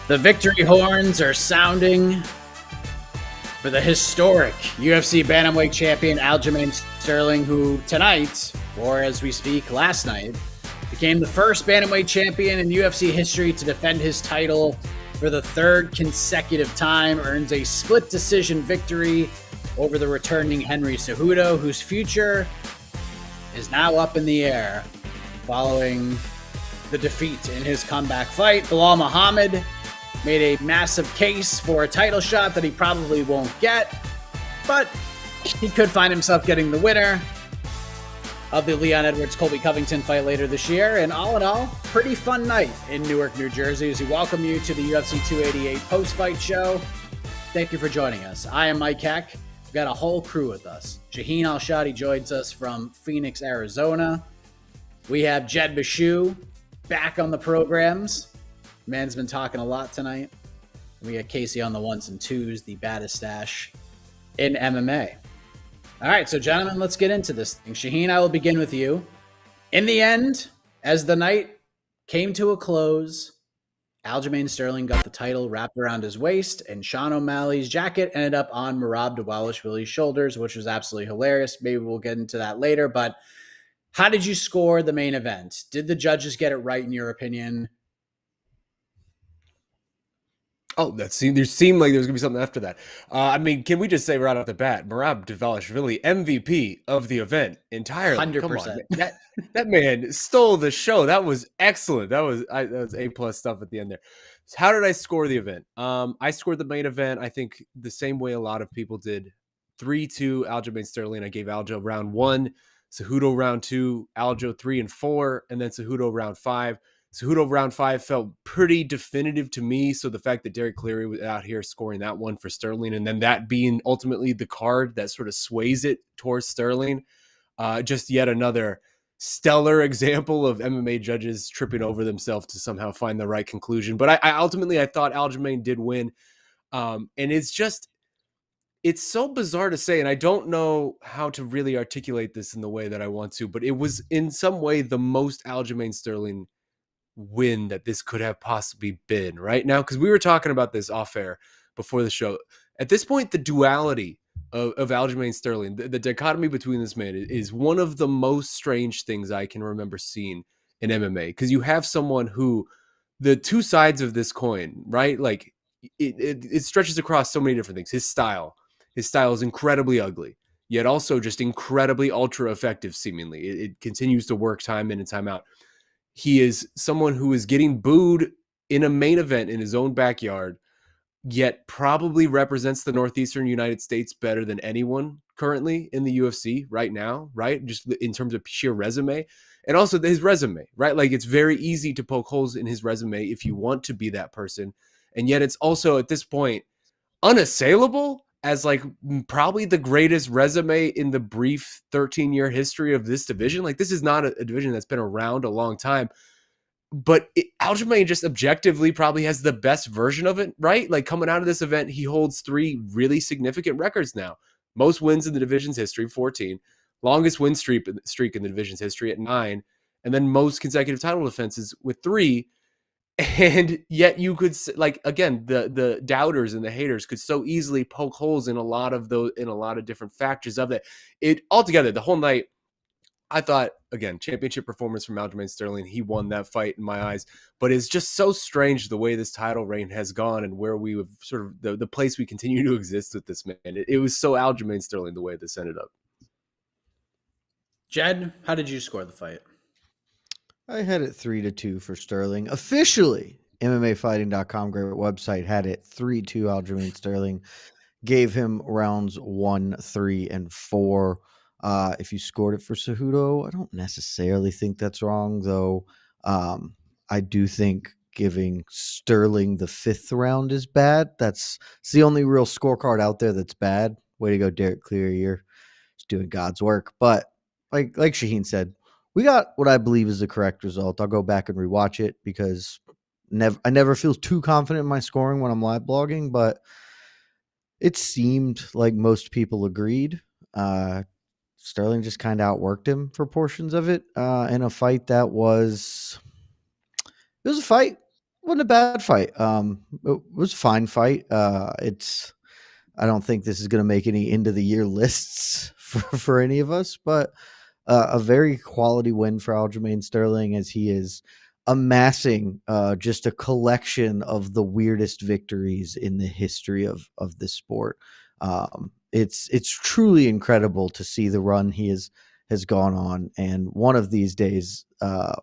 The victory horns are sounding for the historic UFC Bantamweight champion Aljamain Sterling, who tonight, or as we speak, last night, became the first Bantamweight champion in UFC history to defend his title for the third consecutive time, earns a split decision victory over the returning Henry Cejudo, whose future is now up in the air following the defeat in his comeback fight. Belal Muhammad made a massive case for a title shot that he probably won't get, but he could find himself getting the winner of the Leon Edwards-Colby Covington fight later this year. And all in all, pretty fun night in Newark, New Jersey, as we welcome you to the UFC 288 post-fight show. Thank you for joining us. I am Mike Heck. We've got a whole crew with us. Shaheen Al-Shatti joins us from Phoenix, Arizona. We have Jed Meshew back on the programs. Man's been talking a lot tonight. We got Casey on the ones and twos, the baddest stash in MMA. All right, so gentlemen, let's get into this thing. Shaheen, I will begin with you. In the end, as the night came to a close, Aljamain Sterling got the title wrapped around his waist, and Sean O'Malley's jacket ended up on Merab Dvalishvili's shoulders, which was absolutely hilarious. Maybe we'll get into that later, but how did you score the main event? Did the judges get it right in your opinion? Oh, there seemed like there was going to be something after that. I mean, can we just say right off the bat, Merab Dvalishvili, MVP of the event entirely. 100%. Come on. That man stole the show. That was excellent. That was A+ stuff at the end there. So how did I score the event? I scored the main event, I think, the same way a lot of people did. 3-2 Aljamain Sterling. I gave Aljo round 1, Cejudo round 2, Aljo 3 and 4, and then Cejudo round 5. Cejudo round 5 felt pretty definitive to me. So the fact that Derek Cleary was out here scoring that one for Sterling, and then that being ultimately the card that sort of sways it towards Sterling, just yet another stellar example of MMA judges tripping over themselves to somehow find the right conclusion. But I ultimately thought Aljamain did win. And it's so bizarre to say, and I don't know how to really articulate this in the way that I want to, but it was in some way the most Aljamain Sterling win that this could have possibly been right now, because we were talking about this off air before the show. At this point, the duality of Aljamain Sterling, the dichotomy between this man is one of the most strange things I can remember seeing in MMA, because you have someone who, the two sides of this coin, right? Like it stretches across so many different things. His style is incredibly ugly, yet also just incredibly ultra effective. Seemingly it continues to work time in and time out. He is someone who is getting booed in a main event in his own backyard, yet probably represents the Northeastern United States better than anyone currently in the UFC right now, right? Just in terms of sheer resume, and also his resume, right? Like, it's very easy to poke holes in his resume if you want to be that person. And yet it's also at this point unassailable as like probably the greatest resume in the brief 13-year history of this division. Like, this is not a division that's been around a long time, but Aljamain just objectively probably has the best version of it, right? Like, coming out of this event, he holds 3 really significant records now. Most wins in the division's history, 14. Longest win streak in the division's history at 9. And then most consecutive title defenses with 3. And yet you could, like, again, the doubters and the haters could so easily poke holes in a lot of different factors of it. It altogether, the whole night, I thought, again, championship performance from Aljamain Sterling. He won that fight in my eyes, but it's just so strange the way this title reign has gone and where we have sort of the place we continue to exist with this man. It was so Aljamain Sterling the way this ended up. Jed, how did you score the fight? I had it 3-2 for Sterling. Officially, MMAfighting.com, great website, had it 3-2 Aljamain Sterling. Gave him rounds 1, 3, and 4. If you scored it for Cejudo, I don't necessarily think that's wrong, though. I do think giving Sterling the 5th round is bad. It's the only real scorecard out there that's bad. Way to go, Derek Cleary. You're just doing God's work. But like Shaheen said, we got what I believe is the correct result. I'll go back and rewatch it because I never feel too confident in my scoring when I'm live blogging, but it seemed like most people agreed. Sterling just kind of outworked him for portions of it in a fight that was a fight. Wasn't a bad fight. It was a fine fight. I don't think this is going to make any end of the year lists for any of us, but a very quality win for Aljamain Sterling as he is amassing just a collection of the weirdest victories in the history of this sport. It's truly incredible to see the run he has gone on, and one of these days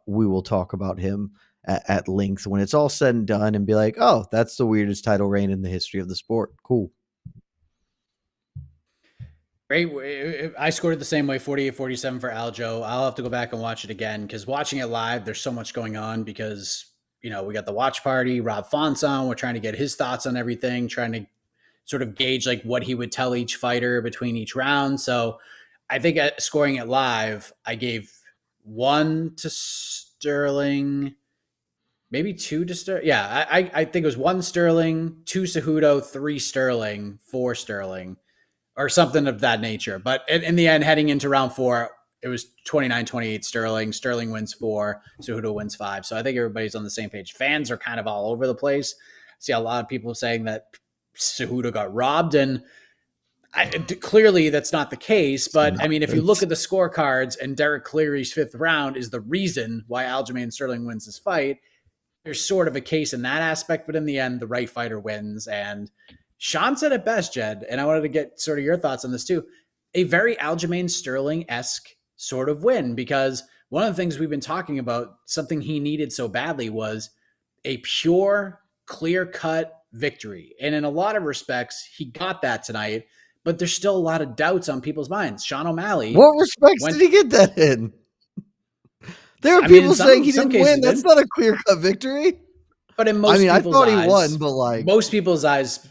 we will talk about him at length when it's all said and done and be like, oh, that's the weirdest title reign in the history of the sport. Cool. Great. I scored it the same way, 48-47 for Aljo. I'll have to go back and watch it again because watching it live, there's so much going on because, we got the watch party, Rob Font's on. We're trying to get his thoughts on everything, trying to sort of gauge like what he would tell each fighter between each round. So I think at scoring it live, I gave 1 to Sterling, maybe 2 to Sterling. Yeah, I think it was 1 Sterling, 2 Cejudo, 3 Sterling, 4 Sterling, or something of that nature. But in the end, heading into round 4, it was 29-28 Sterling. Sterling wins 4, Cejudo wins 5. So I think everybody's on the same page. Fans are kind of all over the place. I see a lot of people saying that Cejudo got robbed, and clearly that's not the case. But I mean, if you look at the scorecards and Derek Cleary's 5th round is the reason why Aljamain Sterling wins this fight, there's sort of a case in that aspect. But in the end, the right fighter wins. And Sean said it best, Jed, and I wanted to get sort of your thoughts on this too. A very Aljamain Sterling-esque sort of win, because one of the things we've been talking about, something he needed so badly, was a pure, clear-cut victory. And in a lot of respects, he got that tonight, but there's still a lot of doubts on people's minds. Sean O'Malley. What respects did he get that in? There are people saying he didn't win. That's not a clear-cut victory. But in most I people's thought eyes, he won, but like most people's eyes,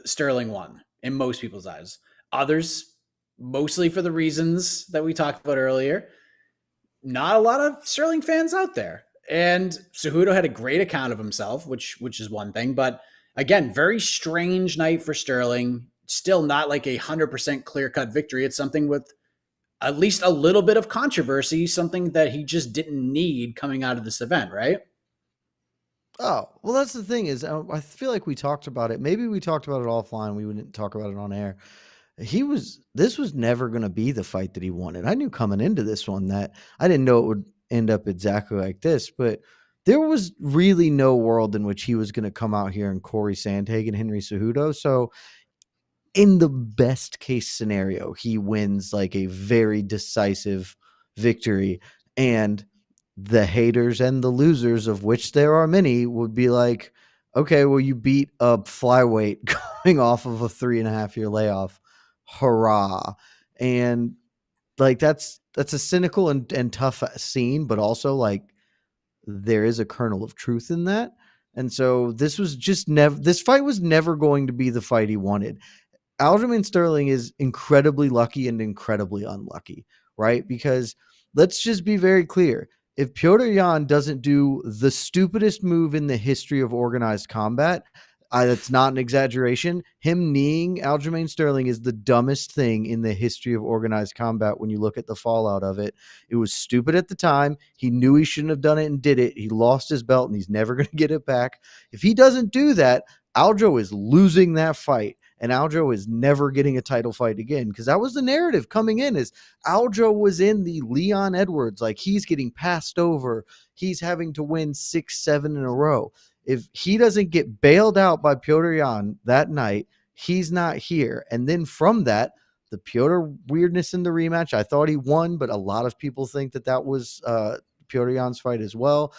Sterling won in most people's eyes. Others, mostly for the reasons that we talked about earlier, not a lot of Sterling fans out there. And Cejudo had a great account of himself, which is one thing. But again, very strange night for Sterling. Still not like 100% clear-cut victory. It's something with at least a little bit of controversy, something that he just didn't need coming out of this event, right? Oh, well, that's the thing is, I feel like we talked about it. Maybe we talked about it offline. We wouldn't talk about it on air. This was never going to be the fight that he wanted. I knew coming into this one that I didn't know it would end up exactly like this, but there was really no world in which he was going to come out here and Corey Sandhagen, Henry Cejudo. So in the best case scenario, he wins like a very decisive victory, and the haters and the losers, of which there are many, would be like, okay, well, you beat a flyweight coming off of a 3.5-year layoff. Hurrah. And like, that's a cynical and tough scene, but also like there is a kernel of truth in that. And so this fight was never going to be the fight he wanted. Aljamain Sterling is incredibly lucky and incredibly unlucky, right? Because let's just be very clear. If Petr Yan doesn't do the stupidest move in the history of organized combat, that's not an exaggeration. Him kneeing Aljamain Sterling is the dumbest thing in the history of organized combat when you look at the fallout of it. It was stupid at the time. He knew he shouldn't have done it and did it. He lost his belt and he's never going to get it back. If he doesn't do that, Aljo is losing that fight. And Aljo is never getting a title fight again, because that was the narrative coming in, is Aljo was in the Leon Edwards, like he's getting passed over. He's having to win 6-7 in a row. If he doesn't get bailed out by Petr Yan that night, he's not here. And then from that, the Petr weirdness in the rematch, I thought he won, but a lot of people think that was Petr Yan's fight as well.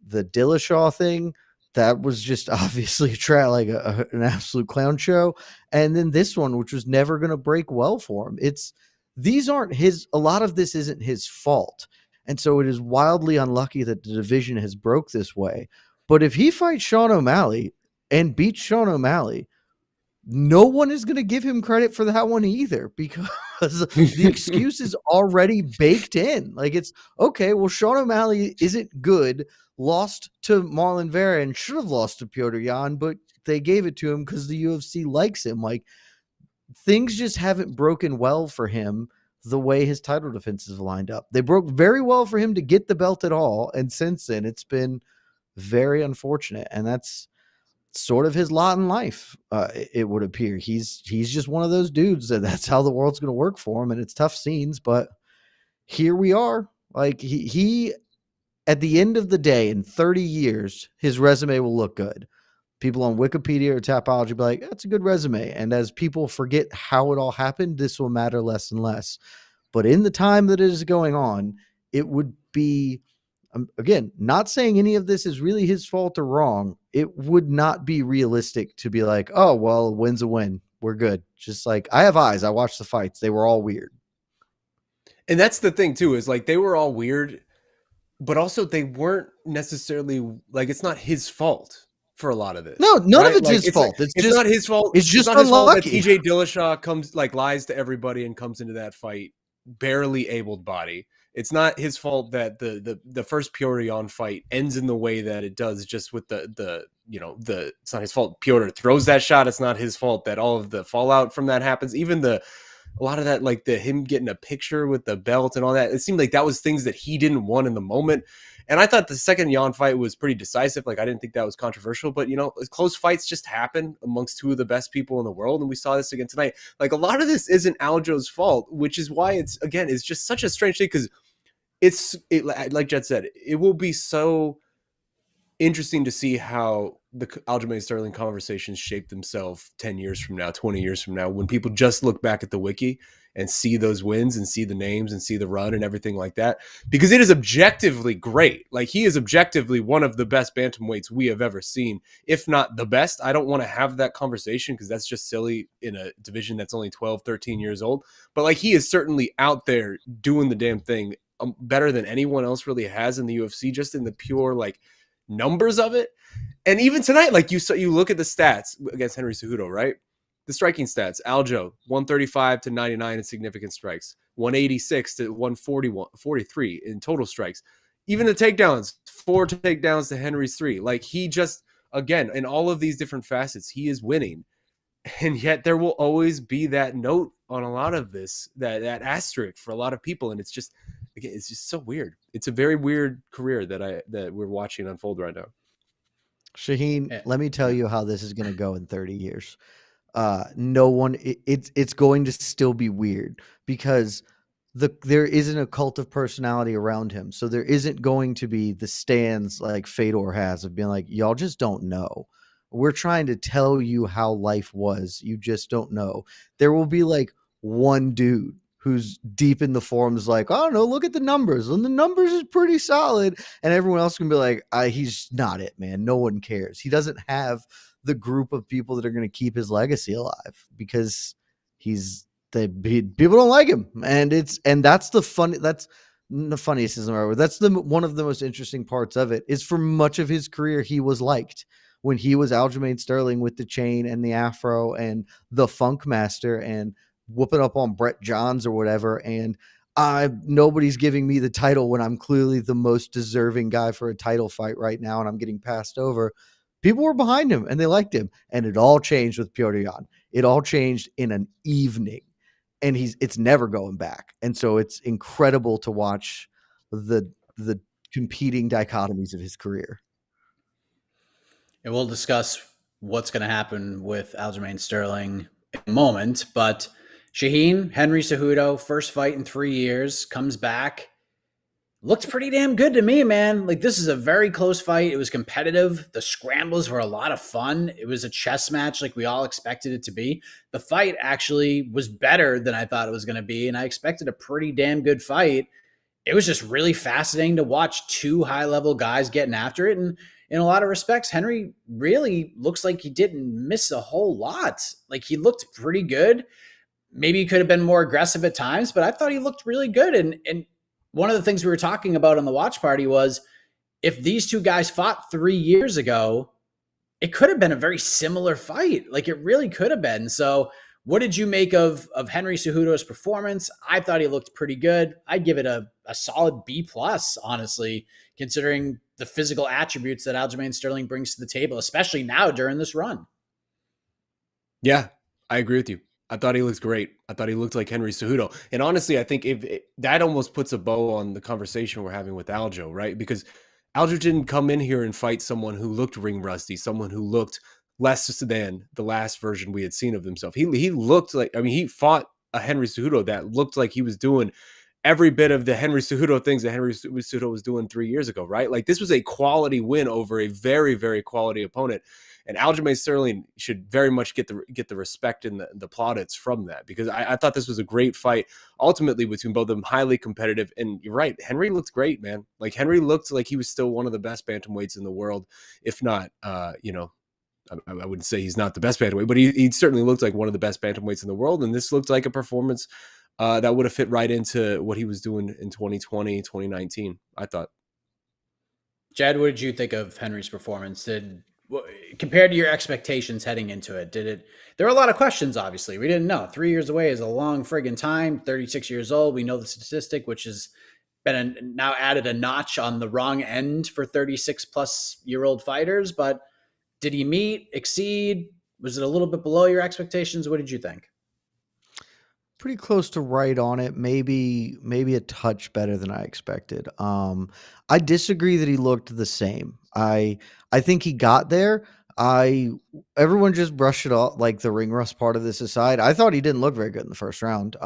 The Dillashaw thing, that was just obviously an absolute clown show. And then this one, which was never going to break well for him. A lot of this isn't his fault. And so it is wildly unlucky that the division has broke this way. But if he fights Sean O'Malley and beats Sean O'Malley, no one is going to give him credit for that one either, because the excuse is already baked in. Like, it's okay, well, Sean O'Malley isn't good, lost to Marlon Vera and should have lost to Petr Yan, but they gave it to him because the UFC likes him. Like, things just haven't broken well for him the way his title defenses lined up. They broke very well for him to get the belt at all, and since then it's been very unfortunate, and that's sort of his lot in life. It would appear he's just one of those dudes that's how the world's going to work for him, and it's tough scenes. But here we are. Like he at the end of the day, in 30 years, his resume will look good. People on Wikipedia or Tapology will be like, that's a good resume. And as people forget how it all happened, this will matter less and less. But in the time that it is going on, it would be, again, not saying any of this is really his fault or wrong. It would not be realistic to be like, oh, well, a win's a win. We're good. Just like, I have eyes. I watched the fights. They were all weird. And that's the thing too, is like they were all weird, but also they weren't necessarily like, it's not his fault for a lot of this. No, none of it's Like, his fault. It's just not his fault. It's just not his fault that unlucky. TJ Dillashaw comes, like, lies to everybody and comes into that fight barely abled body. It's not his fault that the first Piotr fight ends in the way that it does, just with the it's not his fault Piotr throws that shot. It's not his fault that all of the fallout from that happens. Even a lot of that, like him getting a picture with the belt and all that, it seemed like that was things that he didn't want in the moment. And I thought the second Jan fight was pretty decisive. Like, I didn't think that was controversial, but close fights just happen amongst two of the best people in the world. And we saw this again tonight. Like, a lot of this isn't Aljo's fault, which is why it's just such a strange thing. Cause like Jed said, it will be so interesting to see how the Aljamain Sterling conversations shape themselves 10 years from now, 20 years from now, when people just look back at the wiki and see those wins and see the names and see the run and everything like that, because it is objectively great. Like, he is objectively one of the best bantamweights we have ever seen, if not the best. I don't want to have that conversation because that's just silly in a division that's only 12, 13 years old. But like, he is certainly out there doing the damn thing better than anyone else really has in the UFC, just in the pure, like, numbers of it. And even tonight, like, you look at the stats against Henry Cejudo, right? The striking stats: Aljo 135 to 99 in significant strikes, 186 to 143 in total strikes. Even the takedowns, 4 takedowns to Henry's 3. Like, he just, again, in all of these different facets, he is winning. And yet there will always be that note on a lot of this, that asterisk for a lot of people. And it's just, again, it's just so weird. It's a very weird career that we're watching unfold right now. Shaheen, let me tell you how this is going to go in 30 years. No one, it's going to still be weird because there isn't a cult of personality around him. So there isn't going to be the stands like Fedor has of being like, y'all just don't know. We're trying to tell you how life was. You just don't know. There will be like one dude who's deep in the forums like, oh no, look at the numbers. And the numbers is pretty solid. And everyone else can be like, he's not it, man. No one cares. He doesn't have the group of people that are going to keep his legacy alive because people don't like him. And that's the funniest isn't right word. That's one of the most interesting parts of it is for much of his career, he was liked when he was Aljamain Sterling with the chain and the afro and the funk master and whooping up on Brett Johns or whatever. And nobody's giving me the title when I'm clearly the most deserving guy for a title fight right now. And I'm getting passed over. People were behind him and they liked him. And it all changed with Piotr Jan. It all changed in an evening and it's never going back. And so it's incredible to watch the competing dichotomies of his career. And we'll discuss what's going to happen with Aljamain Sterling in a moment. But Shaheen, Henry Cejudo, first fight in 3 years, comes back. Looked pretty damn good to me, man. Like, this is a very close fight. It was competitive. The scrambles were a lot of fun. It was a chess match like we all expected it to be. The fight actually was better than I thought it was going to be, and I expected a pretty damn good fight. It was just really fascinating to watch two high-level guys getting after it. And in a lot of respects, Henry really looks like he didn't miss a whole lot. Like, he looked pretty good. Maybe he could have been more aggressive at times, but I thought he looked really good. And one of the things we were talking about on the watch party was if these two guys fought 3 years ago, it could have been a very similar fight. Like, it really could have been. So what did you make of Henry Cejudo's performance? I thought he looked pretty good. I'd give it a solid B+, honestly, considering the physical attributes that Aljamain Sterling brings to the table, especially now during this run. Yeah, I agree with you. I thought he looks great. I thought he looked like Henry Cejudo. And honestly, I think that almost puts a bow on the conversation we're having with Aljo, right? Because Aljo didn't come in here and fight someone who looked ring rusty, someone who looked less than the last version we had seen of himself. He looked like, I mean, he fought a Henry Cejudo that looked like he was doing every bit of the Henry Cejudo things that Henry Cejudo was doing 3 years ago, right? Like, this was a quality win over a very, very quality opponent. And Aljamain Sterling should very much get the respect and the plaudits from that, because I thought this was a great fight ultimately between both of them, highly competitive. And you're right, Henry looked great, man. Like, Henry looked like he was still one of the best bantamweights in the world, if not, you know, I wouldn't say he's not the best bantamweight, but he certainly looked like one of the best bantamweights in the world. And this looked like a performance that would have fit right into what he was doing in 2020, 2019, I thought. Jed, what did you think of Henry's performance? Compared to your expectations heading into it, there were a lot of questions, obviously. We didn't know. 3 years away is a long friggin' time. 36 years old. We know the statistic, which has been now added a notch on the wrong end for 36-plus-year-old fighters. But did he meet, exceed? Was it a little bit below your expectations? What did you think? Pretty close to right on it. Maybe a touch better than I expected. I disagree that he looked the same. I think he got there. Everyone just brushed it off, like the ring rust part of this aside. I thought he didn't look very good in the first round,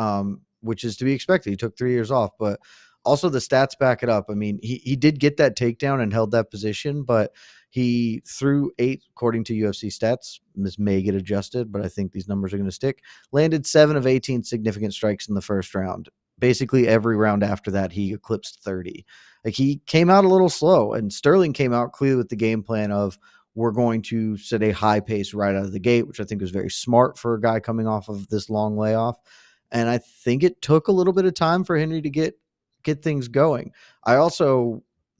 which is to be expected. He took 3 years off, but also the stats back it up. I mean, he did get that takedown and held that position, but he threw 8, according to UFC stats. This may get adjusted, but I think these numbers are going to stick. Landed 7 of 18 significant strikes in the first round. Basically, every round after that, he eclipsed 30. Like, he came out a little slow, and Sterling came out clearly with the game plan of, we're going to set a high pace right out of the gate, which I think was very smart for a guy coming off of this long layoff. And I think it took a little bit of time for Henry to get things going.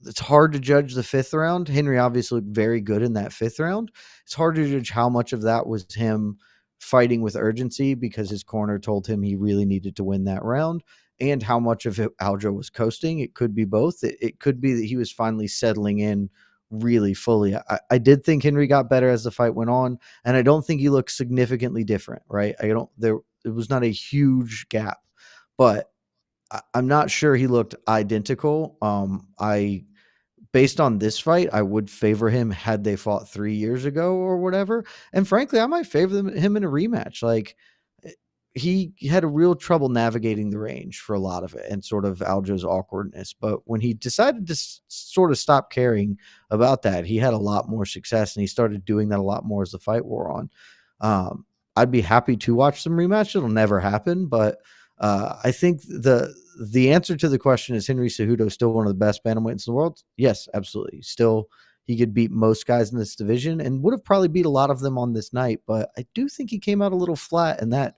It's hard to judge the 5th round. Henry obviously looked very good in that 5th round. It's hard to judge how much of that was him fighting with urgency because his corner told him he really needed to win that round, and how much of it Aljo was coasting. It could be both. It could be that he was finally settling in really fully. I did think Henry got better as the fight went on, and I don't think he looked significantly different, right? It was not a huge gap, but I'm not sure he looked identical. Based on this fight, I would favor him had they fought 3 years ago or whatever. And frankly, I might favor him in a rematch. Like, he had a real trouble navigating the range for a lot of it and sort of Aljo's awkwardness. But when he decided to sort of stop caring about that, he had a lot more success, and he started doing that a lot more as the fight wore on. I'd be happy to watch some rematch. It'll never happen, but I think the answer to the question, is Henry Cejudo still one of the best bantamweights in the world? Yes, absolutely. Still, he could beat most guys in this division and would have probably beat a lot of them on this night. But I do think he came out a little flat, and that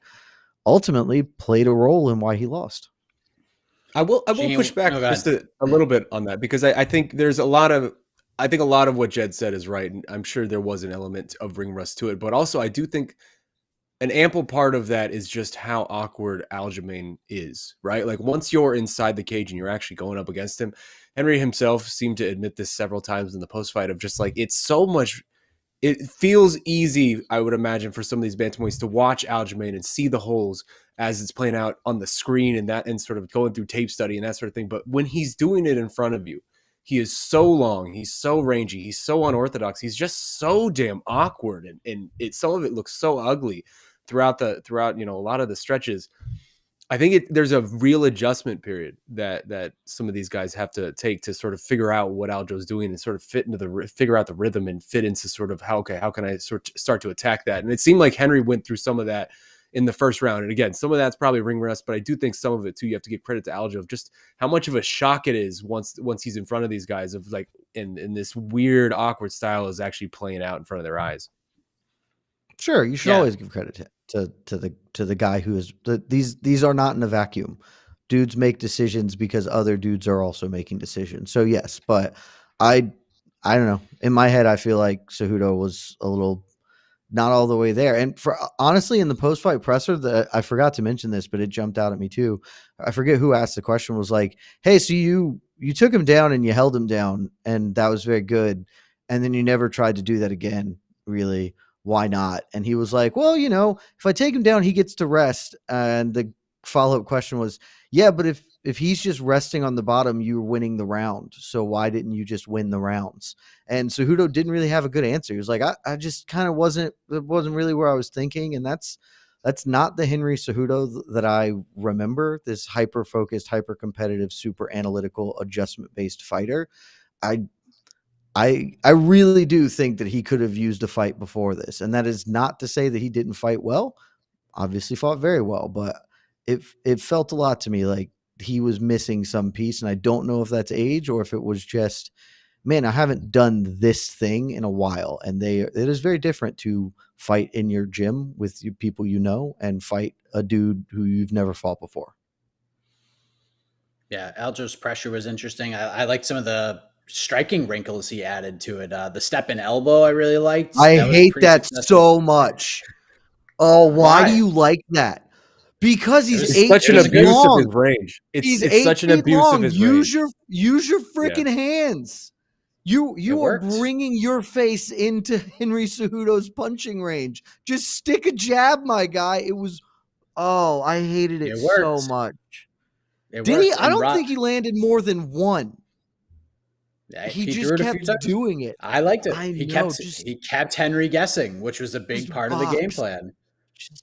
ultimately played a role in why he lost. I will push back just a little bit on that, because I think there's a lot of what Jed said is right, and I'm sure there was an element of ring rust to it, but also I do think an ample part of that is just how awkward Aljamain is, right? Like, once you're inside the cage and you're actually going up against him, Henry himself seemed to admit this several times in the post-fight of just like, it feels easy, I would imagine, for some of these bantamweights to watch Aljamain and see the holes as it's playing out on the screen and sort of going through tape study and that sort of thing. But when he's doing it in front of you, he is so long, he's so rangy, he's so unorthodox, he's just so damn awkward, and some of it looks so ugly throughout a lot of the stretches. I think there's a real adjustment period that some of these guys have to take to sort of figure out what Aljo's doing and sort of figure out the rhythm and fit into sort of how can I start to attack that. And it seemed like Henry went through some of that in the first round. And again, some of that's probably ring rust, but I do think some of it too, you have to give credit to Aljo of just how much of a shock it is once he's in front of these guys, of like, in this weird, awkward style is actually playing out in front of their eyes. Sure, you should always give credit to the guy who is these are not in a vacuum. Dudes make decisions because other dudes are also making decisions. So yes, but I don't know. In my head, I feel like Cejudo was a little not all the way there. And for honestly, in the post-fight presser, I forgot to mention this, but it jumped out at me too. I forget who asked the question, was like, "Hey, so you took him down and you held him down, and that was very good, and then you never tried to do that again, really? Why not?" And he was like, "Well, if I take him down, he gets to rest." And the follow-up question was, "Yeah, but if if he's just resting on the bottom, you're winning the round. So why didn't you just win the rounds? And Cejudo didn't really have a good answer. He was like, I just kind of it wasn't really where I was thinking. And that's not the Henry Cejudo that I remember. This hyper focused, hyper competitive, super analytical, adjustment based fighter. I really do think that he could have used a fight before this, and that is not to say that he didn't fight well. Obviously, fought very well, but it felt a lot to me like he was missing some piece, and I don't know if that's age or if it was just, man, I haven't done this thing in a while, and it is very different to fight in your gym with people you know and fight a dude who you've never fought before. Yeah, Aljo's pressure was interesting. I liked some of the striking wrinkles he added to it. The step and elbow I really liked. I hate that so much. Oh, why do you like that? Because he's such an abuse of his range. It's such an abuse of his range. Use your freaking hands. You are bringing your face into Henry Cejudo's punching range. Just stick a jab, my guy. It was, I hated it so much. Did he? I don't think he landed more than one. Yeah, he just kept doing it. I liked it. He kept Henry guessing, which was a big part of the game plan.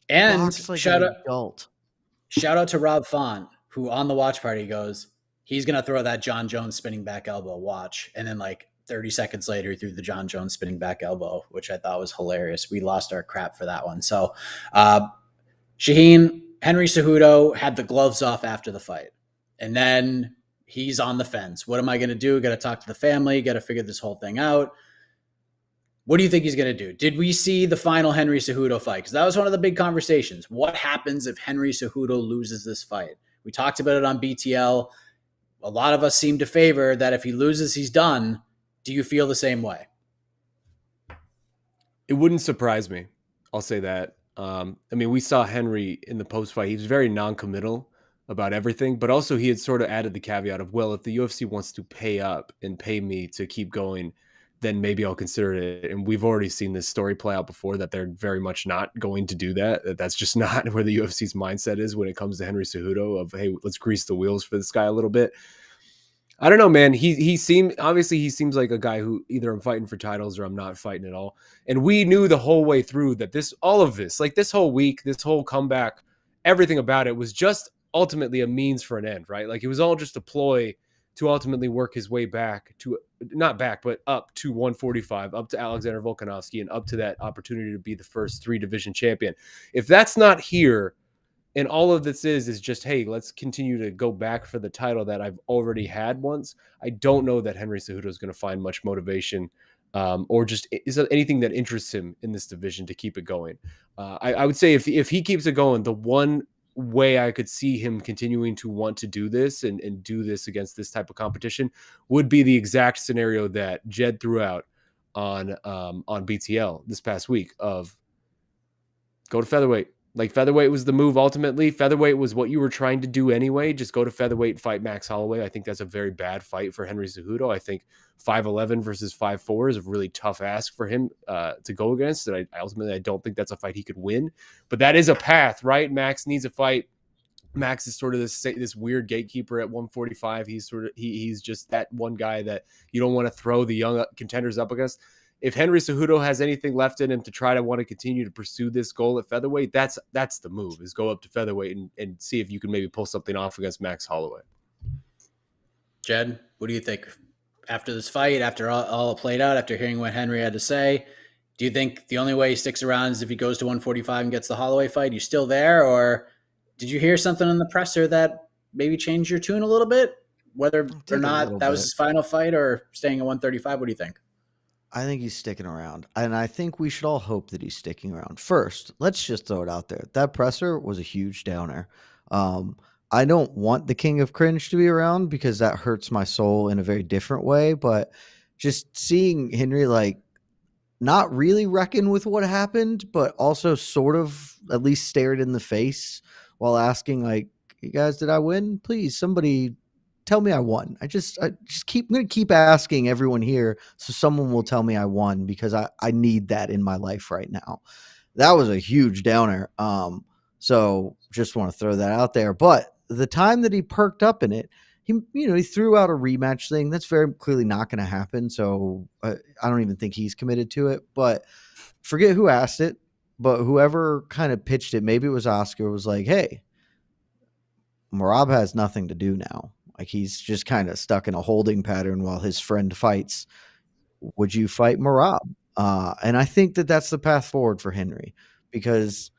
And shout out to Rob Font, who on the watch party goes, he's going to throw that John Jones spinning back elbow, watch. And then like 30 seconds later, he threw the John Jones spinning back elbow, which I thought was hilarious. We lost our crap for that one. So Shaheen, Henry Cejudo had the gloves off after the fight. And then he's on the fence. What am I going to do? Got to talk to the family. Got to figure this whole thing out. What do you think he's going to do? Did we see the final Henry Cejudo fight? Because that was one of the big conversations. What happens if Henry Cejudo loses this fight? We talked about it on BTL. A lot of us seem to favor that if he loses, he's done. Do you feel the same way? It wouldn't surprise me. I'll say that. We saw Henry in the post-fight. He was very non-committal about everything, but also he had sort of added the caveat of, well, if the UFC wants to pay up and pay me to keep going, then maybe I'll consider it. And we've already seen this story play out before that they're very much not going to do that. That's just not where the UFC's mindset is when it comes to Henry Cejudo of, hey, let's grease the wheels for this guy a little bit. I don't know, man. He seems like a guy who either I'm fighting for titles or I'm not fighting at all. And we knew the whole way through that this whole week, this whole comeback, everything about it was just ultimately a means for an end, right? Like it was all just a ploy to ultimately work his way back to, not back, but up to 145, up to Alexander Volkanovski, and up to that opportunity to be the first 3-division champion. If that's not here, and all of this is just, hey, let's continue to go back for the title that I've already had once, I don't know that Henry Cejudo is going to find much motivation or just is there anything that interests him in this division to keep it going. I would say if he keeps it going, the one way I could see him continuing to want to do this and do this against this type of competition would be the exact scenario that Jed threw out on BTL this past week of go to featherweight. Like featherweight was the move ultimately. Featherweight was what you were trying to do anyway. Just go to featherweight and fight Max Holloway. I think that's a very bad fight for Henry Cejudo. I think 5'11" versus 5'4" is a really tough ask for him to go against. And I don't think that's a fight he could win. But that is a path, right? Max needs a fight. Max is sort of this weird gatekeeper at 145. He's just that one guy that you don't want to throw the young contenders up against. If Henry Cejudo has anything left in him to try to want to continue to pursue this goal at featherweight, that's the move, is go up to featherweight and see if you can maybe pull something off against Max Holloway. Jed, what do you think? After this fight, after all played out, after hearing what Henry had to say, do you think the only way he sticks around is if he goes to 145 and gets the Holloway fight? You still there? Or did you hear something in the presser that maybe changed your tune a little bit? Whether or not that was his final fight or staying at 135, what do you think? I think he's sticking around, and I think we should all hope that he's sticking around. First, let's just throw it out there. That presser was a huge downer. I don't want the King of Cringe to be around because that hurts my soul in a very different way, but just seeing Henry not really reckon with what happened, but also sort of at least stared in the face while asking, "You guys, did I win? Please, somebody tell me I won." I'm going to keep asking everyone here so someone will tell me I won because I need that in my life right now. That was a huge downer. So just want to throw that out there. But the time that he perked up in it, he threw out a rematch thing. That's very clearly not going to happen. So I don't even think he's committed to it. But forget who asked it, but whoever kind of pitched it, maybe it was Oscar, was like, hey, Merab has nothing to do now. Like, he's just kind of stuck in a holding pattern while his friend fights. Would you fight Merab? And I think that that's the path forward for Henry, because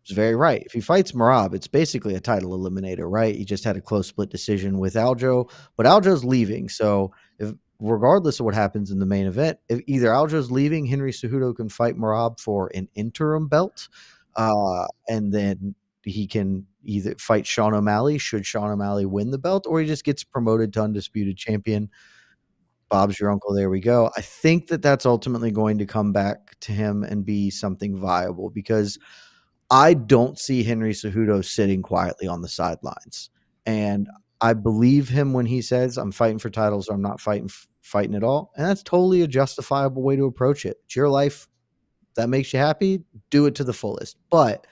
it's very right. If he fights Merab, it's basically a title eliminator, right? He just had a close split decision with Aljo, but Aljo's leaving. So if regardless of what happens in the main event, if either Aljo's leaving, Henry Cejudo can fight Merab for an interim belt, and then he can either fight Sean O'Malley should Sean O'Malley win the belt, or he just gets promoted to undisputed champion. Bob's your uncle. There we go. I think that that's ultimately going to come back to him and be something viable, because I don't see Henry Cejudo sitting quietly on the sidelines. And I believe him when he says, I'm fighting for titles, or I'm not fighting at all. And that's totally a justifiable way to approach it. It's your life. That makes you happy. Do it to the fullest. But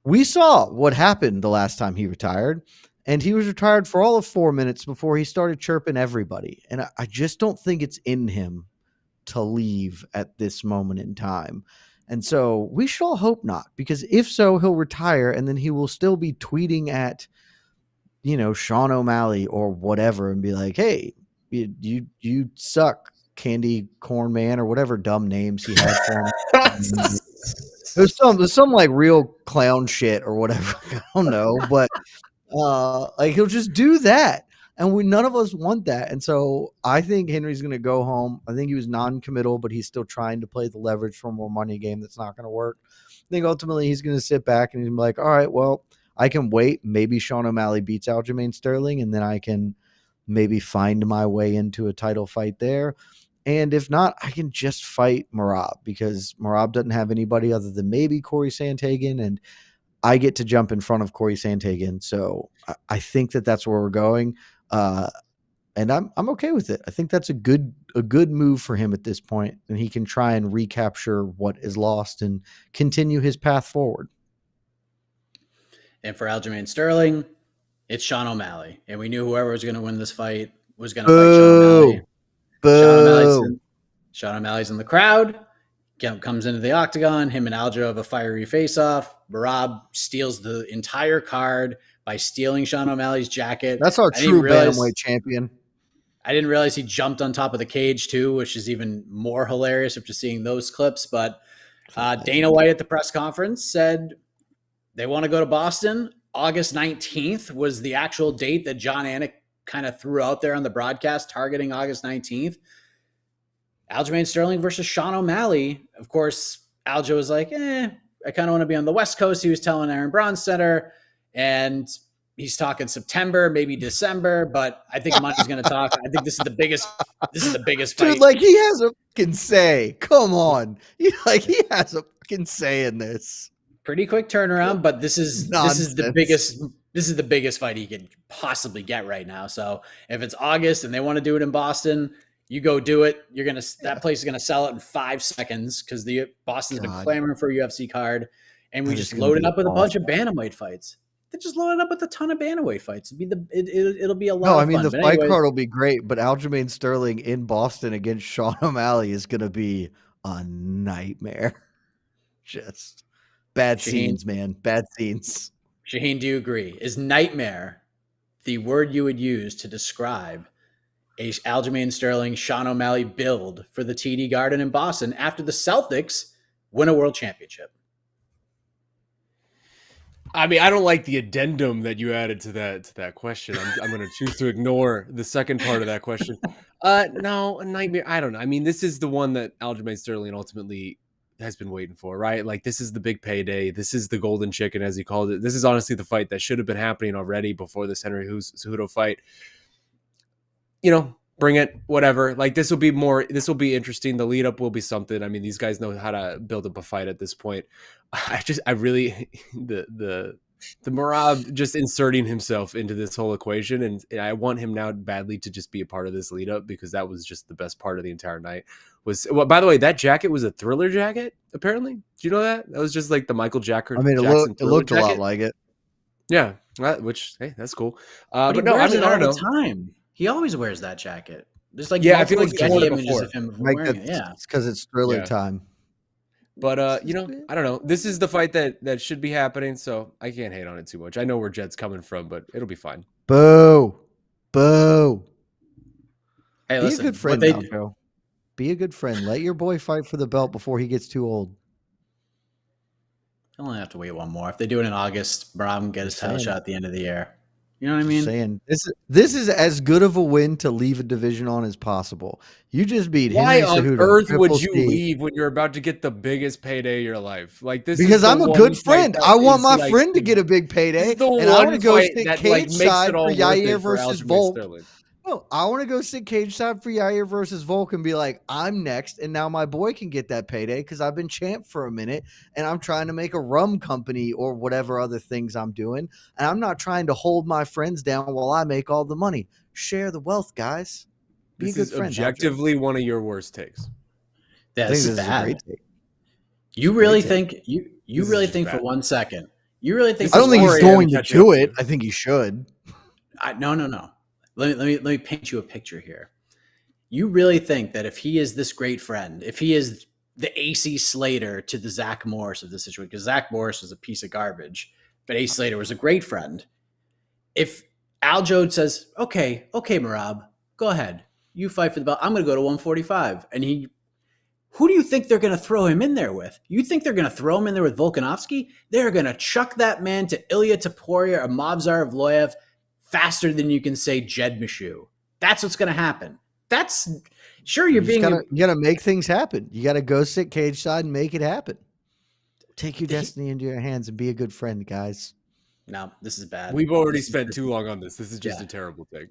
we saw what happened the last time he retired. And he was retired for all of 4 minutes before he started chirping everybody. And I just don't think it's in him to leave at this moment in time. And so we should all hope not, because if so, he'll retire and then he will still be tweeting at, Sean O'Malley or whatever and be like, hey, you suck, candy corn man, or whatever dumb names he had for him. There's some like real clown shit or whatever. I don't know, but like, he'll just do that. And none of us want that. And so I think Henry's going to go home. I think he was non-committal, but he's still trying to play the leverage for a more money game that's not going to work. I think ultimately he's going to sit back and he's gonna be like, all right, well, I can wait. Maybe Sean O'Malley beats Aljamain Sterling, and then I can maybe find my way into a title fight there. And if not, I can just fight Merab, because Merab doesn't have anybody other than maybe Corey Sandhagen, and I get to jump in front of Corey Sandhagen. So I think that that's where we're going. And I'm okay with it. I think that's a good move for him at this point, and he can try and recapture what is lost and continue his path forward. And for Aljamain Sterling, it's Sean O'Malley, and we knew whoever was going to win this fight was going to fight Sean O'Malley. Sean O'Malley's in the crowd. Comes into the octagon. Him and Aljo have a fiery face-off. Merab steals the entire card by stealing Sean O'Malley's jacket. That's our true bantamweight champion. I didn't realize he jumped on top of the cage too, which is even more hilarious after seeing those clips. But Dana White at the press conference said they want to go to Boston. August 19th was the actual date that John Anik kind of threw out there on the broadcast, targeting August 19th. Aljamain Sterling versus Sean O'Malley. Of course, Aljo was like, I kind of want to be on the West Coast. He was telling Aaron Bronstetter, and he's talking September, maybe December, but I think money's going to talk. I think this is the biggest fight. Dude, like, he has a fucking say. Come on. He has a fucking say in this. Pretty quick turnaround, but this is the biggest fight he could possibly get right now. So if it's August and they want to do it in Boston, you go do it. That place is gonna sell it in 5 seconds, because the Boston's been clamoring for a UFC card, and we just loaded up with a bunch of bantamweight fights. They just loaded up with a ton of bantamweight fights. It'll be a lot. No, I mean, the fight card will be great, but Aljamain Sterling in Boston against Sean O'Malley is gonna be a nightmare. Just bad scenes, man. Bad scenes. Shaheen, do you agree? Is nightmare the word you would use to describe a Aljamain Sterling, Sean O'Malley build for the TD Garden in Boston after the Celtics win a world championship? I mean, I don't like the addendum that you added to that question. I'm going to choose to ignore the second part of that question. No, a nightmare. I don't know. I mean, this is the one that Aljamain Sterling ultimately has been waiting for, right? Like, this is the big payday. This is the golden chicken, as he called it. This is honestly the fight that should have been happening already before this Henry Cejudo fight. Bring it, whatever. Like, this will be interesting. The lead up will be something. I mean, these guys know how to build up a fight at this point. The Merab just inserting himself into this whole equation. And I want him now badly to just be a part of this lead up, because that was just the best part of the entire night. By the way, that jacket was a Thriller jacket, apparently. Do you know that? That was just like the Michael Jackson. I mean, it looked a lot like it. Yeah, hey, that's cool. But he But no, I wears mean, it I all don't the know. time. He always wears that jacket. There's like Yeah, I feel multiple like he's worn Getty it images before. of him Mike, wearing it. Yeah. that's because it's Sterling Yeah. time. But I don't know. This is the fight that should be happening, so I can't hate on it too much. I know where Jed's coming from, but it'll be fine. Boo. Boo. Hey, Be listen. a good friend, Aljo. Be a good friend. Let your boy fight for the belt before he gets too old. I'll only have to wait one more. If they do it in August, Merab can get his title saying. shot at the end of the year. You know what I mean? Saying this is as good of a win to leave a division on as possible. You just beat Why Henry on Cejudo, earth would Triple you C. leave when you're about to get the biggest payday of your life? Like this Because is the I'm a one good fight friend. that I want is, my like, friend to get a big This payday, is the and I want one to go fight sit that cage makes side it for all worth Yair it for versus Aljamain Volk. Sterling. No, I want to go sit cage side for Yair versus Volk and be like, I'm next, and now my boy can get that payday because I've been champ for a minute, and I'm trying to make a rum company or whatever other things I'm doing, and I'm not trying to hold my friends down while I make all the money. Share the wealth, guys. Be This a good is friend, Aljo. objectively one of your worst takes. Yeah, I think this is this is a bad. great take. You really think you This is really just think for bad. 1 second? You really think? This I is don't think he's 4 a.m. going to catching up do to it. you. I think he should. No. Let me paint you a picture here. You really think that if he is this great friend, if he is the AC Slater to the Zach Morris of the situation, because Zach Morris was a piece of garbage, but AC Slater was a great friend. If Aljo says, okay, Merab, go ahead. You fight for the belt. I'm going to go to 145. And who do you think they're going to throw him in there with? You think they're going to throw him in there with Volkanovski? They're going to chuck that man to Ilya Taporia or Mavzar Evloev faster than you can say Jed Meshew. That's what's going to happen. That's sure You gotta make things happen. You gotta go sit cage side and make it happen. Take your destiny into your hands and be a good friend, guys. No, this is bad. We've already spent too long on this. This is just a terrible thing.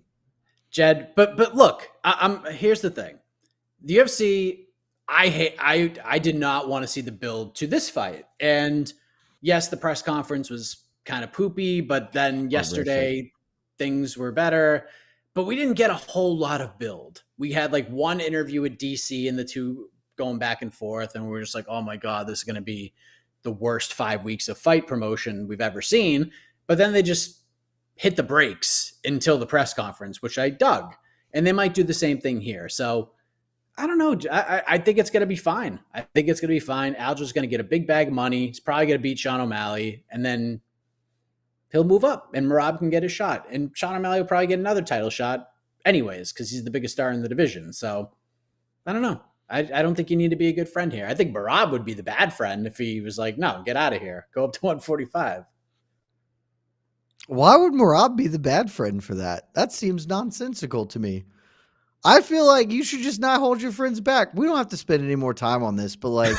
Jed, but look, here's the thing. The UFC, I did not want to see the build to this fight. And yes, the press conference was kind of poopy, but then yesterday things were better. But we didn't get a whole lot of build. We had like one interview with DC and the two going back and forth, and we were just like, oh my God, this is going to be the worst 5 weeks of fight promotion we've ever seen. But then they just hit the brakes until the press conference, which I dug. And they might do the same thing here. So I don't know. I think it's going to be fine. I think it's going to be fine. Aljo's going to get a big bag of money. He's probably going to beat Sean O'Malley, and then he'll move up, and Merab can get his shot. And Sean O'Malley will probably get another title shot anyways because he's the biggest star in the division. So I don't know. I don't think you need to be a good friend here. I think Merab would be the bad friend if he was like, no, get out of here. Go up to 145. Why would Merab be the bad friend for that? That seems nonsensical to me. I feel like you should just not hold your friends back. We don't have to spend any more time on this, but like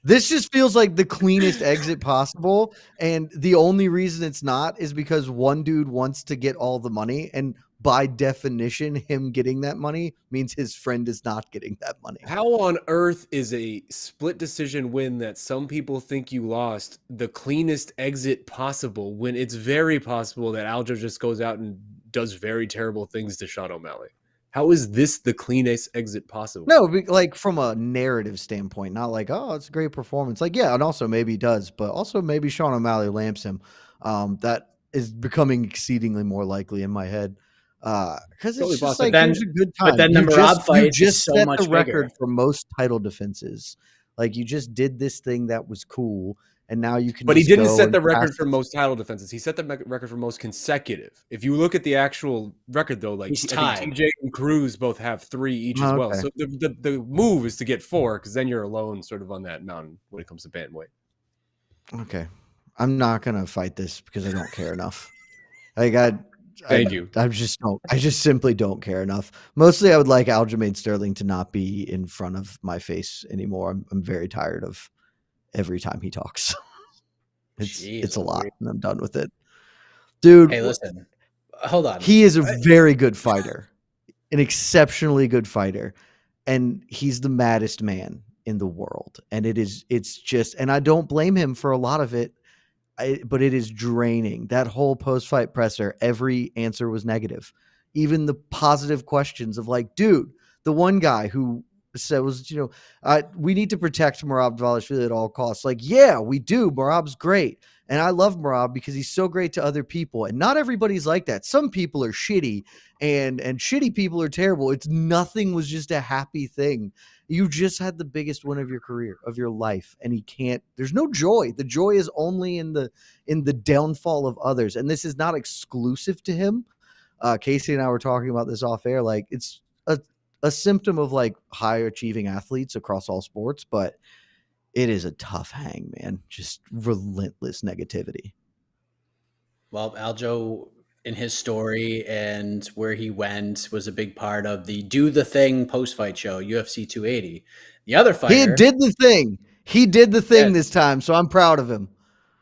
this just feels like the cleanest exit possible. And the only reason it's not is because one dude wants to get all the money. And by definition, him getting that money means his friend is not getting that money. How on earth is a split decision win that some people think you lost the cleanest exit possible when it's very possible that Aljo just goes out and does very terrible things to Sean O'Malley? How is this the cleanest exit possible? No, like from a narrative standpoint, not like, oh, it's a great performance. Like, yeah, and also maybe he does, but also maybe Sean O'Malley lamps him. That is becoming exceedingly more likely in my head. Because it's just like, here's a good time. But then the Merab fight you just is so set much the record bigger. for most title defenses. Like, you just did this thing that was cool, and now you can. But he just didn't go set and the record pass for most title defenses. He set the record for most consecutive. If you look at the actual record, though, like He's I think tied. TJ and Cruz both have 3 each as well. Okay. So the move is to get 4 because then you're alone sort of on that mountain when it comes to bantamweight. Okay. I'm not gonna fight this because I don't care enough. Like Thank you. I just simply don't care enough. Mostly I would like Aljamain Sterling to not be in front of my face anymore. I'm very tired of every time he talks. It's a lot, and I'm done with it. Dude, Hey, listen. Hold on. he is a very good fighter, an exceptionally good fighter, and he's the maddest man in the world. And it's just, and I don't blame him for a lot of it. But it is draining. That whole post-fight presser, every answer was negative. Even the positive questions of like, dude, the one guy who said was, we need to protect Merab Dvalishvili at all costs. Like, yeah, we do. Merab's great. And I love Merab because he's so great to other people. And not everybody's like that. Some people are shitty and shitty people are terrible. Nothing was just a happy thing. You just had the biggest win of your career, of your life. And there's no joy. The joy is only in the downfall of others. And this is not exclusive to him. Casey and I were talking about this off air. Like, it's a symptom of like high achieving athletes across all sports, but it is a tough hang, man. Just relentless negativity. Well, Aljo, in his story and where he went, was a big part of the Do the Thing post-fight show, UFC 280. The other fighter... He did the thing. He did the thing this time, so I'm proud of him.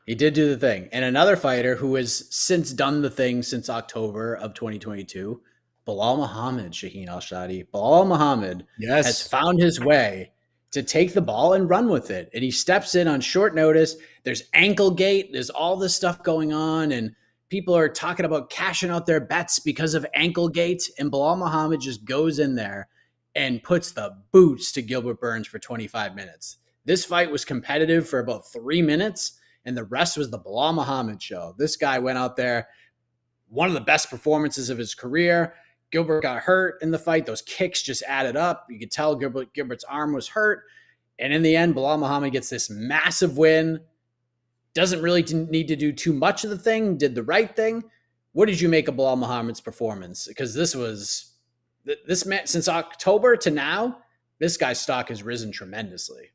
He did do the thing. And another fighter who has since done the thing since October of 2022, Belal Muhammad, Shaheen Al-Shatti. Belal Muhammad has found his way to take the ball and run with it. And he steps in on short notice. There's ankle gate. There's all this stuff going on. And people are talking about cashing out their bets because of ankle gate. And Belal Muhammad just goes in there and puts the boots to Gilbert Burns for 25 minutes. This fight was competitive for about 3 minutes. And the rest was the Belal Muhammad show. This guy went out there, one of the best performances of his career. Gilbert got hurt in the fight. Those kicks just added up. You could tell Gilbert's arm was hurt. And in the end, Belal Muhammad gets this massive win. Doesn't really need to do too much of the thing. Did the right thing. What did you make of Belal Muhammad's performance? Because this man, since October to now, this guy's stock has risen tremendously.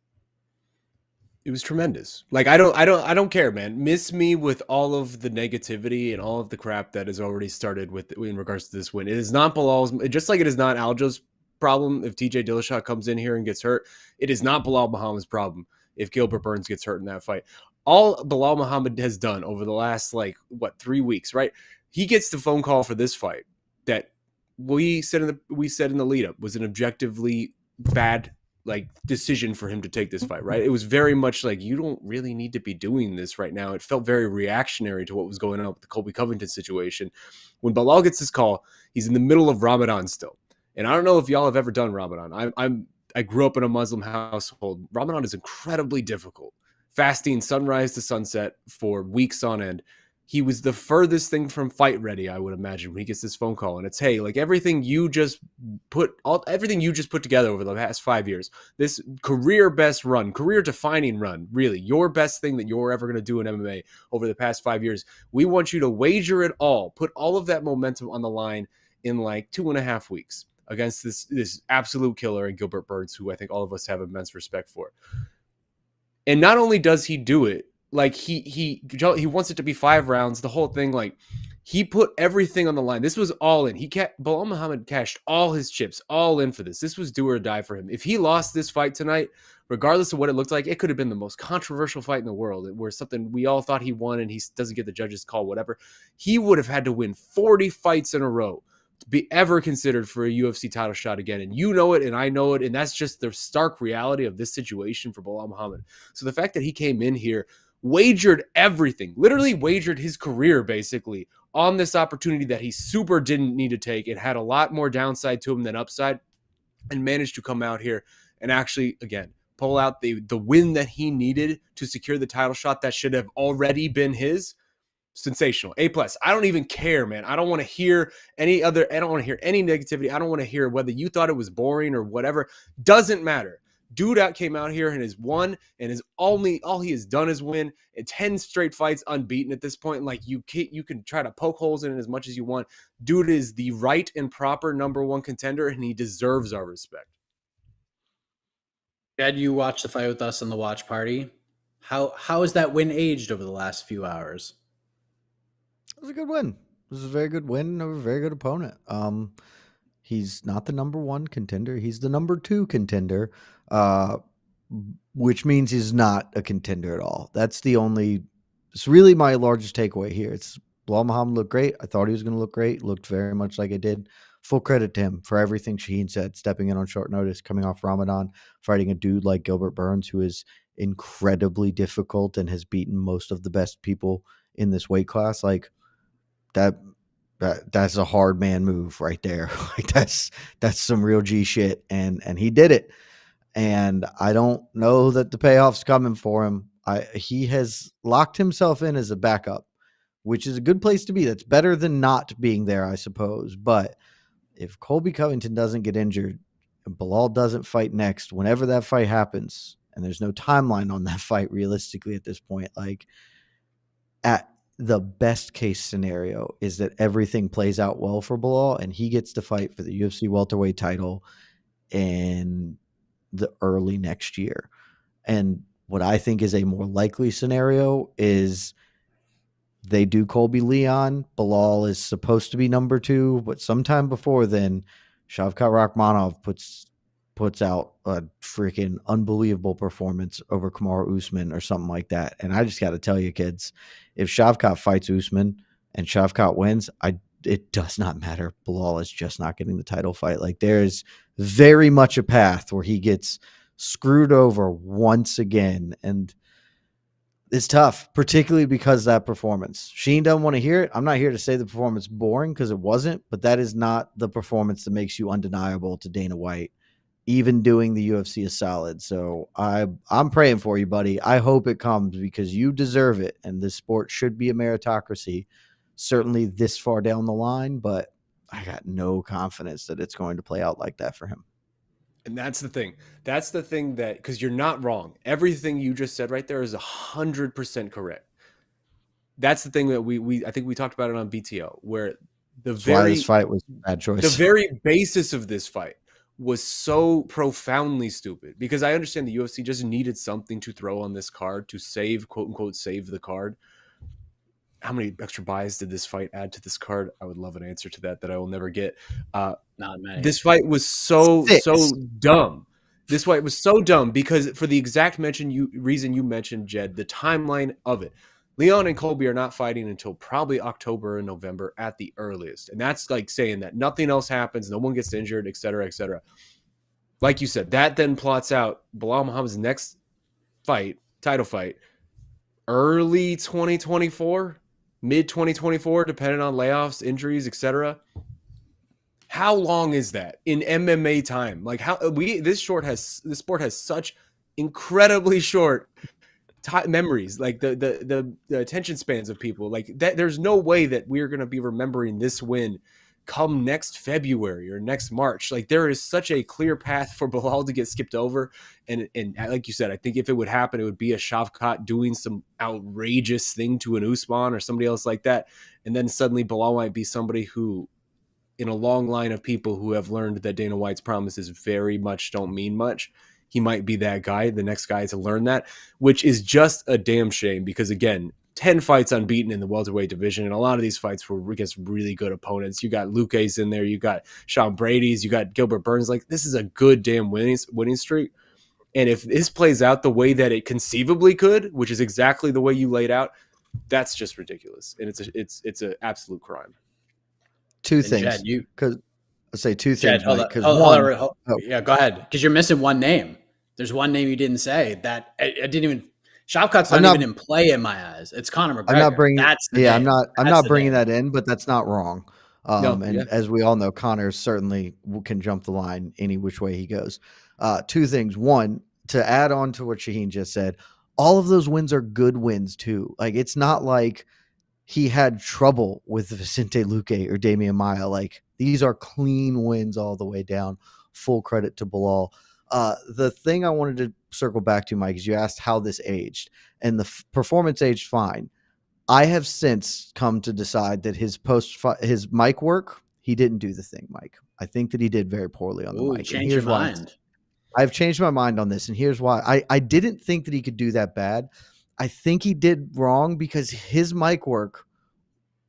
It was tremendous. Like, I don't care, man. Miss me with all of the negativity and all of the crap that has already started in regards to this win. It is not Belal's, just like it is not Aljo's problem if TJ Dillashaw comes in here and gets hurt. It is not Belal Muhammad's problem if Gilbert Burns gets hurt in that fight. All Belal Muhammad has done over the last 3 weeks, right? He gets the phone call for this fight that we said in the lead up was an objectively bad decision for him to take this fight, right? It was very much like, you don't really need to be doing this right now. It felt very reactionary to what was going on with the Colby Covington situation. When Belal gets this call, he's in the middle of Ramadan still. And I don't know if y'all have ever done Ramadan. I grew up in a Muslim household. Ramadan is incredibly difficult. Fasting sunrise to sunset for weeks on end. He was the furthest thing from fight ready, I would imagine, when he gets this phone call. And it's, hey, everything you just put together over the past 5 years, this career best run, career defining run, really your best thing that you're ever going to do in MMA over the past 5 years. We want you to wager it all, put all of that momentum on the line in 2.5 weeks against this absolute killer in Gilbert Burns, who I think all of us have immense respect for. And not only does he do it, he wants it to be 5 rounds, the whole thing, he put everything on the line. This was all in. Belal Muhammad cashed all his chips, all in for this. This was do or die for him. If he lost this fight tonight, regardless of what it looked like, it could have been the most controversial fight in the world, where something we all thought he won and he doesn't get the judge's call, whatever. He would have had to win 40 fights in a row to be ever considered for a UFC title shot again. And you know it, and I know it, and that's just the stark reality of this situation for Belal Muhammad. So the fact that he came in here, wagered everything, literally wagered his career basically on this opportunity that he super didn't need to take. It had a lot more downside to him than upside, and managed to come out here and actually, again, pull out the win that he needed to secure the title shot that should have already been his. Sensational. A+. I don't even care, man. I don't want to hear any negativity. I don't want to hear whether you thought it was boring or whatever. Doesn't matter. Dude came out here and has won, and all he has done is win. 10 straight fights unbeaten at this point. You can try to poke holes in it as much as you want. Dude is the right and proper number one contender, and he deserves our respect. Jed, you watched the fight with us on the watch party. How has that win aged over the last few hours? It was a good win. It was a very good win over a very good opponent. He's not the number one contender. He's the number 2 contender, which means he's not a contender at all. It's really my largest takeaway here. It's Belal Muhammad looked great. I thought he was going to look great. Looked very much like it did. Full credit to him for everything Shaheen said, stepping in on short notice, coming off Ramadan, fighting a dude like Gilbert Burns, who is incredibly difficult and has beaten most of the best people in this weight class. That's a hard man move right there. That's some real G shit. And he did it. And I don't know that the payoff's coming for him. He has locked himself in as a backup, which is a good place to be. That's better than not being there, I suppose. But if Colby Covington doesn't get injured and Belal doesn't fight next, whenever that fight happens, and there's no timeline on that fight realistically at this point, like at the best case scenario is that everything plays out well for Belal and he gets to fight for the UFC welterweight title in the early next year. And what I think is a more likely scenario is they do Colby Leon. Belal is supposed to be number 2, but sometime before then, Shavkat Rakhmonov puts out a freaking unbelievable performance over Kamaru Usman or something like that. And I just got to tell you, kids, if Shavkat fights Usman and Shavkat wins, it does not matter. Belal is just not getting the title fight. Like there's very much a path where he gets screwed over once again. And it's tough, particularly because of that performance. Sheen doesn't want to hear it. I'm not here to say the performance boring because it wasn't, but that is not the performance that makes you undeniable to Dana White. Even doing the UFC is solid. So I'm praying for you, buddy. I hope it comes because you deserve it. And this sport should be a meritocracy, certainly this far down the line, but I got no confidence that it's going to play out like that for him. And that's the thing. That's the thing that, because you're not wrong. Everything you just said right there is 100% correct. That's the thing that I think we talked about it on BTO, where why this fight was a bad choice. The very basis of this fight was so profoundly stupid, because I understand the UFC just needed something to throw on this card to save, quote unquote, save the card. How many extra buys did this fight add to this card? I would love an answer to that I will never get. Not many. This fight was so dumb. This fight was so dumb because for the exact reason you mentioned, Jed, the timeline of it. Leon and Colby are not fighting until probably October and November at the earliest. And that's like saying that nothing else happens, no one gets injured, et cetera, et cetera. Like you said, that then plots out Belal Muhammad's next fight, title fight, early 2024, mid 2024, depending on layoffs, injuries, et cetera. How long is that in MMA time? Like this sport has such incredibly short memories, like the attention spans of people, like that. There's no way that we're going to be remembering this win come next February or next March. Like there is such a clear path for Belal to get skipped over. And like you said, I think if it would happen, it would be a Shavkat doing some outrageous thing to an Usman or somebody else like that. And then suddenly Belal might be somebody who, in a long line of people who have learned that Dana White's promises very much don't mean much, he might be that guy, the next guy to learn that, which is just a damn shame because, again, 10 fights unbeaten in the welterweight division, and a lot of these fights were against really good opponents. You got Luque's in there, you got Sean Brady's, you got Gilbert Burns. Like, this is a good damn winning streak. And if this plays out the way that it conceivably could, which is exactly the way you laid out, that's just ridiculous. And it's an absolute crime. Two things. Because I'll say two things. Jed, yeah, go ahead. Because you're missing one name. There's one name you didn't say that I didn't even. Shavkat's not even in play in my eyes. It's Conor McGregor. I'm not bringing. I'm not bringing name. that in, but that's not wrong. As we all know, Conor certainly can jump the line any which way he goes. Two things. One, to add on to what Shaheen just said, all of those wins are good wins too. Like it's not like he had trouble with Vicente Luque or Damian Maia. Like these are clean wins all the way down. Full credit to Belal. The thing I wanted to circle back to, Mike, is you asked how this aged, and the performance aged fine. I have since come to decide that his mic work, he didn't do the thing, Mike. I think that he did very poorly on the mic. Change your mind. I've changed my mind on this, and here's why. I didn't think that he could do that bad. I think he did wrong because his mic work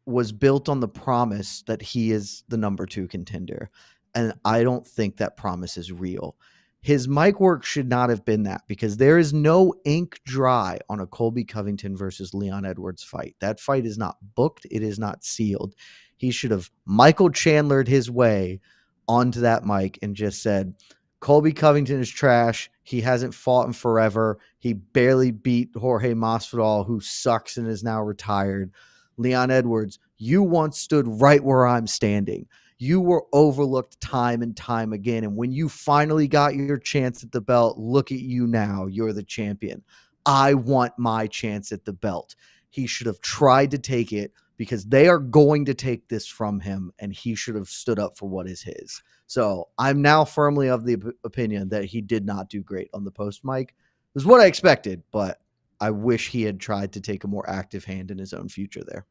was built on the promise that he is the number 2 contender. And I don't think that promise is real. His mic work should not have been that because there is no ink dry on a Colby Covington versus Leon Edwards fight. That fight is not booked. It is not sealed. He should have Michael Chandlered his way onto that mic and just said, Colby Covington is trash. He hasn't fought in forever. He barely beat Jorge Masvidal, who sucks and is now retired. Leon Edwards, you once stood right where I'm standing. You were overlooked time and time again. And when you finally got your chance at the belt, look at you now. You're the champion. I want my chance at the belt. He should have tried to take it because they are going to take this from him, and he should have stood up for what is his. So I'm now firmly of the opinion that he did not do great on the post mic. It was what I expected, but I wish he had tried to take a more active hand in his own future there.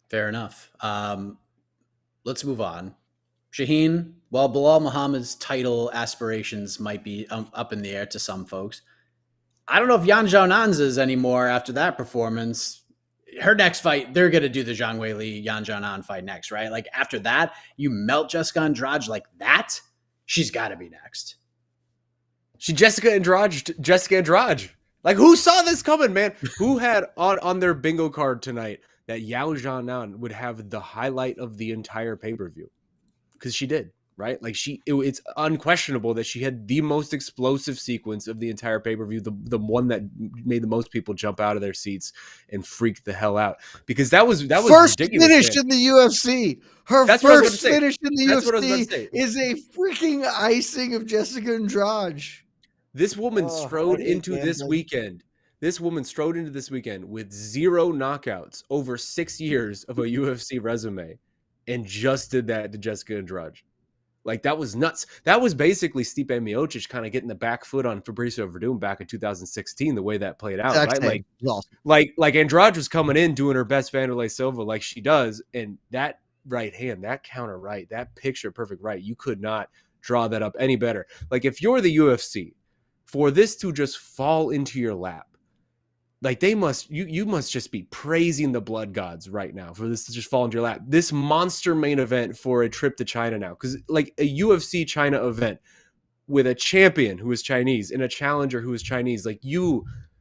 Fair enough. Let's move on. Shaheen, while Belal Muhammad's title aspirations might be up in the air to some folks, I don't know if Xiaonan's is anymore after that performance. Her next fight, they're going to do the Zhang Weili Yan Xiaonan fight next, right? Like after that, you melt Jessica Andrade like that, she's got to be next. Jessica Andrade. Like, who saw this coming, man? Who had on their bingo card tonight that Yao Xiaonan would have the highlight of the entire pay-per-view? Because she did, right? Like it's unquestionable that she had the most explosive sequence of the entire pay-per-view, the one that made the most people jump out of their seats and freak the hell out. Because that was first ridiculous, finish man. in the UFC. Her first finish in the UFC is a freaking icing of Jessica Andrade. This woman strode into this weekend. This woman strode into this weekend with 0 knockouts over 6 years of a UFC resume, and just did that to Jessica Andrade. Like, that was nuts. That was basically Stipe Miocic kind of getting the back foot on Fabricio Verdum back in 2016, the way that played out, right? Like Andrade was coming in doing her best Vanderlei Silva like she does, and that right hand, that counter right, that picture perfect right, you could not draw that up any better. Like, if you're the UFC, for this to just fall into your lap, like you must just be praising the blood gods right now for this to just fall into your lap. This monster main event for a trip to China now, because like a UFC China event with a champion who is Chinese and a challenger who is Chinese,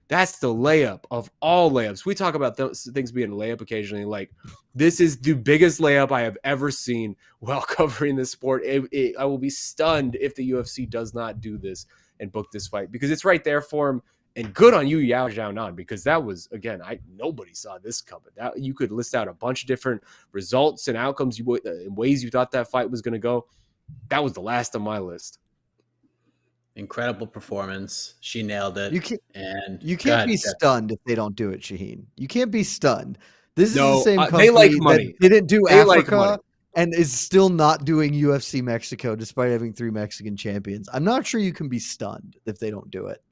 that's the layup of all layups. We talk about those things being a layup occasionally. Like, this is the biggest layup I have ever seen while covering this sport. I will be stunned if the UFC does not do this and book this fight, because it's right there for him. And good on you, Yao Xiaonan, because that was, again, nobody saw this coming. That you could list out a bunch of different results and outcomes in ways you thought that fight was going to go. That was the last on my list. Incredible performance. She nailed it. You can't be stunned if they don't do it, Shaheen. You can't be stunned. This is the same company they like money. that didn't do Africa and is still not doing UFC Mexico despite having 3 Mexican champions. I'm not sure you can be stunned if they don't do it.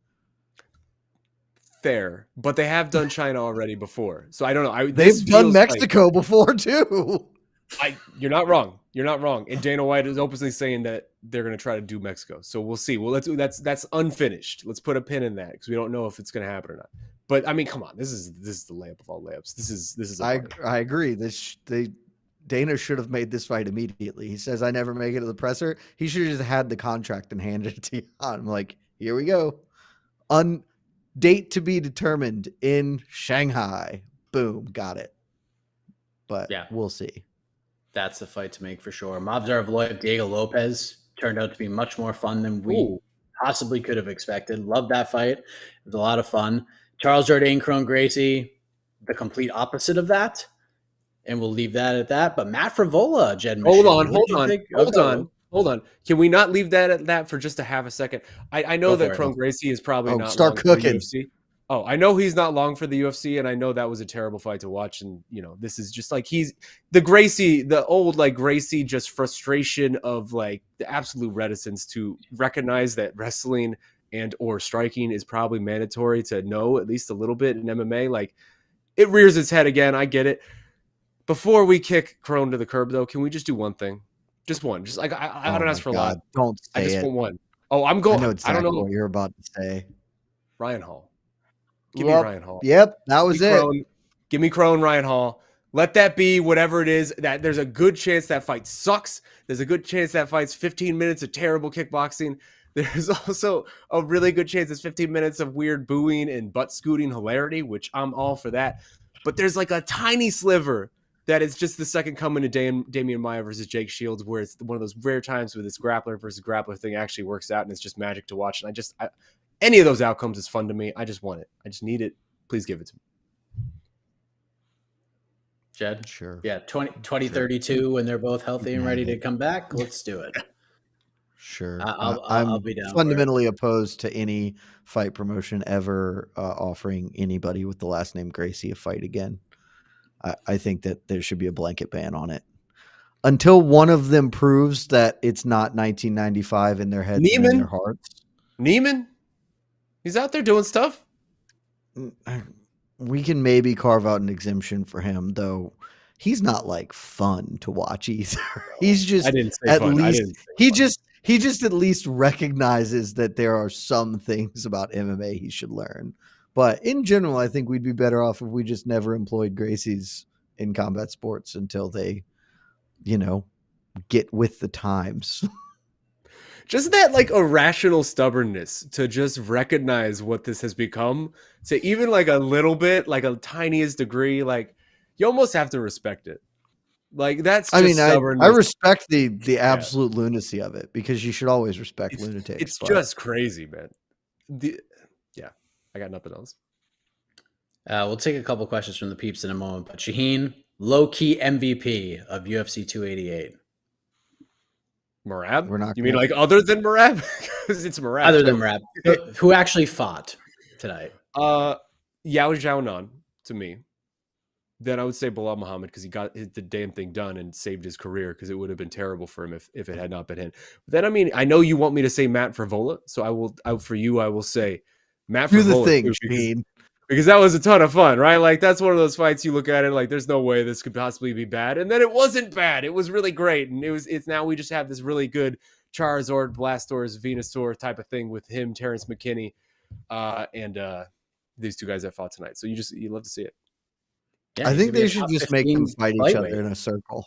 Fair, but they have done China already before, so I don't know. They've done Mexico before too. You're not wrong. You're not wrong. And Dana White is openly saying that they're going to try to do Mexico. So we'll see. Well, that's unfinished. Let's put a pin in that because we don't know if it's going to happen or not. But I mean, come on. This is the layup of all layups. This is. I agree. Dana should have made this fight immediately. He says, "I never make it to the presser." He should have just had the contract and handed it to you. I'm like, here we go. Date to be determined in Shanghai. Boom, got it. But yeah, we'll see. That's the fight to make for sure. Movsar Evloev, Diego Lopez turned out to be much more fun than we possibly could have expected. Loved that fight. It was a lot of fun. Charles Jourdain, Kron Gracie, the complete opposite of that. And we'll leave that at that. But Matt Frivola, Jed Meshew. Hold on. Can we not leave that at that for just a half a second? I know that Kron Gracie is probably not start cooking. For the UFC. Oh, I know he's not long for the UFC, and I know that was a terrible fight to watch. And this is just like he's the Gracie, the old like Gracie, just frustration of like the absolute reticence to recognize that wrestling and or striking is probably mandatory to know at least a little bit in MMA. Like, it rears its head again. I get it. Before we kick Kron to the curb, though, can we just do one thing? Just one. Just like I don't ask for a lot. Don't say I just it. want one. Oh, I'm going. I know exactly I don't know what you're about to say. Ryan Hall. Give me Ryan Hall. Yep, that was it. Give me Kron, Ryan Hall. Let that be whatever it is. That there's a good chance that fight sucks. There's a good chance that fight's 15 minutes of terrible kickboxing. There's also a really good chance it's 15 minutes of weird booing and butt scooting hilarity, which I'm all for that. But there's like a tiny sliver that is just the second coming to Damian Maia versus Jake Shields, where it's one of those rare times where this grappler versus grappler thing actually works out, and it's just magic to watch. And any of those outcomes is fun to me. I just want it. I just need it. Please give it to me. Jed? Sure. Yeah, 2032 when they're both healthy and ready to come back. Let's do it. Sure. I'll I'm be down for it. fundamentally opposed to any fight promotion ever offering anybody with the last name Gracie a fight again. I think that there should be a blanket ban on it until one of them proves that it's not 1995 in their heads and in their hearts. Neiman, he's out there doing stuff. We can maybe carve out an exemption for him, though. He's not like fun to watch either. He's just I didn't say at fun. least he fun. just at least recognizes that there are some things about MMA he should learn. But in general, I think we'd be better off if we just never employed Gracies in combat sports until they, get with the times. Just that like irrational stubbornness to just recognize what this has become, to even like a little bit, like a tiniest degree, like you almost have to respect it. Like that's just stubbornness. I respect the absolute lunacy of it, because you should always respect lunatics. It's just crazy, man. I got nothing else. We'll take a couple questions from the peeps in a moment, but Shaheen, low-key MVP of UFC 288. Merab? We're not. You mean like other than Merab? Because it's Merab. Other than Merab, who actually fought tonight? Xiaonan to me. Then I would say Belal Muhammad, because he got the damn thing done and saved his career, because it would have been terrible for him if it had not been him. But then, I mean, I know you want me to say Matt Frevola, so I will say Matt Do Frevola. the thing, Shaheen. Because that was a ton of fun, right? Like, that's one of those fights you look at it like, there's no way this could possibly be bad. And then it wasn't bad. It was really great. And it's now we just have this really good Charizard, Blastors, Venusaur type of thing with him, Terrence McKinney, and these two guys that fought tonight. So you love to see it. Yeah, I think they should just make them fight each other in a circle.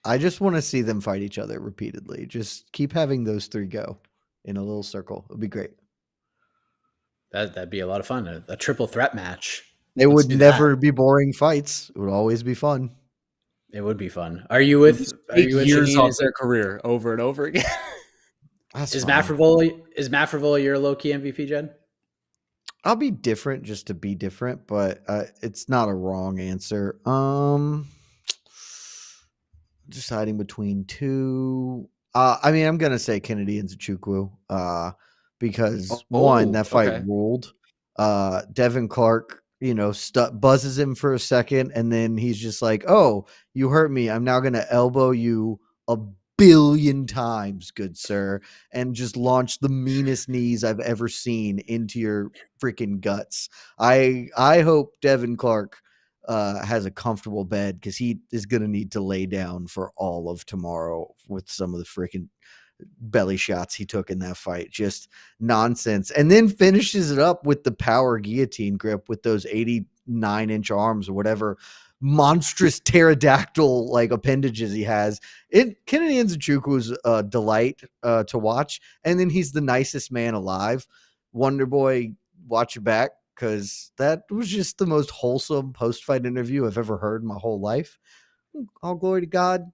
I just want to see them fight each other repeatedly. Just keep having those three go in a little circle. It'd be great. That'd be a lot of fun. A triple threat match. It would never be boring fights. It would always be fun. It would be fun. Are you with 8 years off their career over and over again? Is Matt Frevola your low-key MVP, Jed? I'll be different just to be different, but it's not a wrong answer. Deciding between two. I mean, I'm gonna say Kennedy and Nzechukwu, because one, that fight ruled. Devin Clark, buzzes him for a second, and then he's just like, "Oh, you hurt me. I'm now gonna elbow you a billion times, good sir," and just launch the meanest knees I've ever seen into your freaking guts. I hope Devin Clark has a comfortable bed, because he is going to need to lay down for all of tomorrow with some of the freaking belly shots he took in that fight. Just nonsense. And then finishes it up with the power guillotine grip with those 89-inch arms or whatever monstrous pterodactyl like appendages he has. Kennedy Nzechukwu is a delight to watch, and then he's the nicest man alive. Wonder Boy, watch your back, because that was just the most wholesome post-fight interview I've ever heard in my whole life. All glory to God.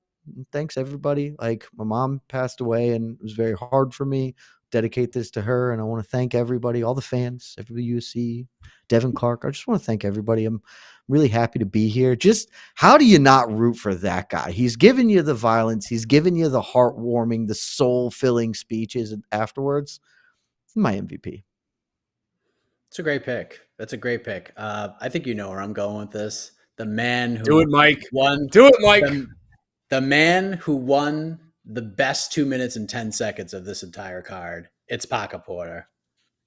Thanks everybody. Like, my mom passed away, and it was very hard for me. Dedicate this to her, and I want to thank everybody, all the fans, everybody UFC, Devin Clark. I just want to thank everybody. I'm really happy to be here. Just how do you not root for that guy? He's giving you the violence. He's giving you the heartwarming, the soul-filling speeches afterwards. My MVP. It's a great pick. That's a great pick. I think you know where I'm going with this. The man who Do it, Mike. won. Do it, Mike. The man who won the best 2 minutes and 10 seconds of this entire card. It's Paca Porter.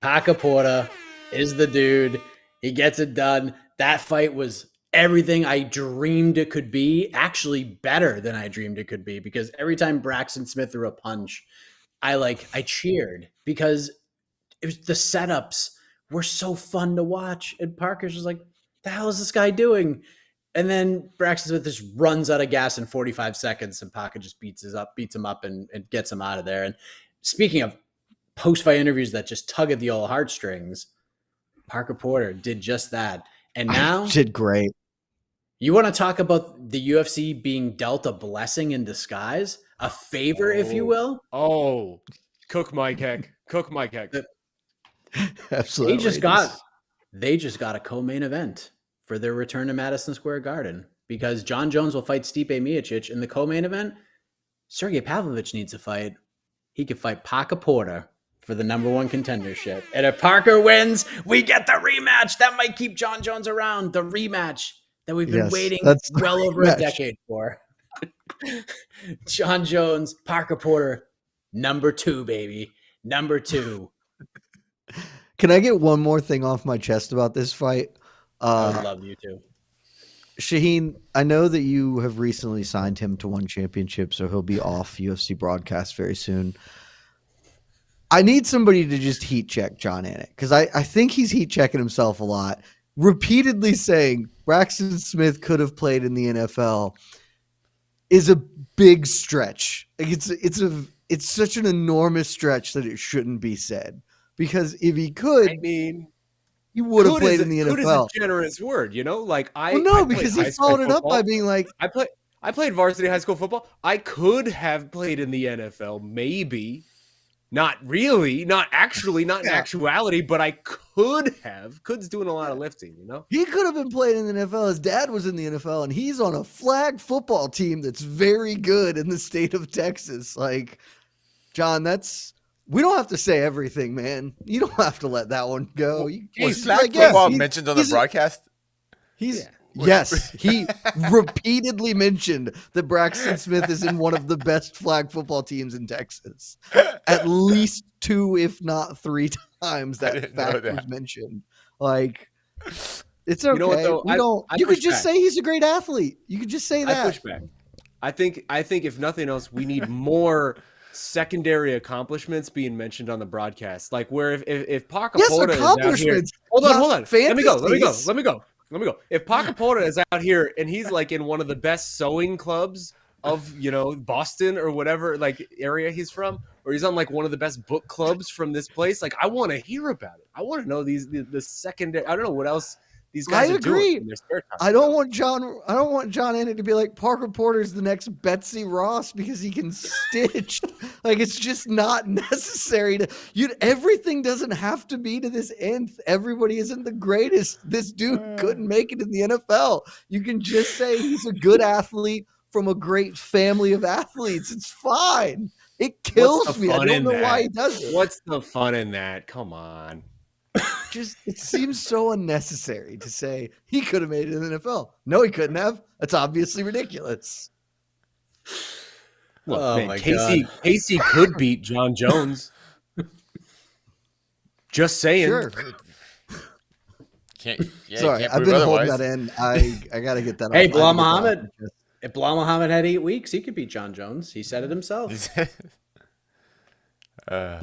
Paca Porter is the dude. He gets it done. That fight was everything I dreamed it could be. Actually, better than I dreamed it could be, because every time Braxton Smith threw a punch, I cheered, because it was the setups were so fun to watch. And Parker's just like, the hell is this guy doing? And then Braxton Smith just runs out of gas in 45 seconds, and Paca just beats him up and gets him out of there. And speaking of post-fight interviews that just tug at the old heartstrings, Paca Porter did just that. And now did great. You want to talk about the UFC being dealt a blessing in disguise, a favor, if you will? Oh, cook Mike Heck. Cook Mike Heck. Absolutely. They just got a co-main event for their return to Madison Square Garden, because John Jones will fight Stipe Miocic in the co-main event. Sergey Pavlovich needs a fight. He could fight Parker Porter for the #1 contendership. And if Parker wins, we get the rematch. That might keep John Jones around. The rematch that we've been waiting well over a decade for. John Jones, Parker Porter, #2, baby. #2. Can I get one more thing off my chest about this fight? I would love you to. Shaheen, I know that you have recently signed him to one championship, so he'll be off UFC broadcast very soon. I need somebody to just heat check John Anik, because I think he's heat checking himself a lot. Repeatedly saying Braxton Smith could have played in the NFL is a big stretch. Like it's such an enormous stretch that it shouldn't be said. Because if he could, he would have played in the NFL. Is a generous word, you know? Like because he followed it up by being like, I played varsity high school football. I could have played in the NFL, maybe. Not really, not actually, not in actuality, but I could have. Coulds doing a lot of lifting, you know? He could have been playing in the NFL. His dad was in the NFL, and he's on a flag football team that's very good in the state of Texas. Like, John, we don't have to say everything, man. You don't have to let that one go. Was flag football mentioned on the broadcast? Yes, he repeatedly mentioned that Braxton Smith is in one of the best flag football teams in Texas. At least 2, if not 3 times that fact was mentioned. Like, it's okay. You know what, though? You could just say he's a great athlete. You could just say that. I push back. I think if nothing else, we need more secondary accomplishments being mentioned on the broadcast. Like where if Parker Porter is out here. Hold on. Let me go. If Parker Porter is out here and he's like in one of the best sewing clubs of, you know, Boston or whatever like area he's from, or he's on like one of the best book clubs from this place, like I want to hear about it. I want to know the secondary. I don't know what else these guys are doing in their spare time. I don't want John Anik to be like Parker Porter's the next Betsy Ross because he can stitch. Like, it's just not necessary everything doesn't have to be to this nth. Everybody isn't the greatest. This dude couldn't make it in the NFL. You can just say he's a good athlete from a great family of athletes. It's fine. It kills me. I don't know why he does it. What's the fun in that? Come on. It seems so unnecessary to say he could have made it in the NFL. No, he couldn't have. That's obviously ridiculous. Look, man, Casey could beat John Jones. Just saying. Sure. Sorry, I've been holding that in. I got to get that. Hey, Belal Muhammad. If Belal Muhammad had 8 weeks, he could beat John Jones. He said it himself.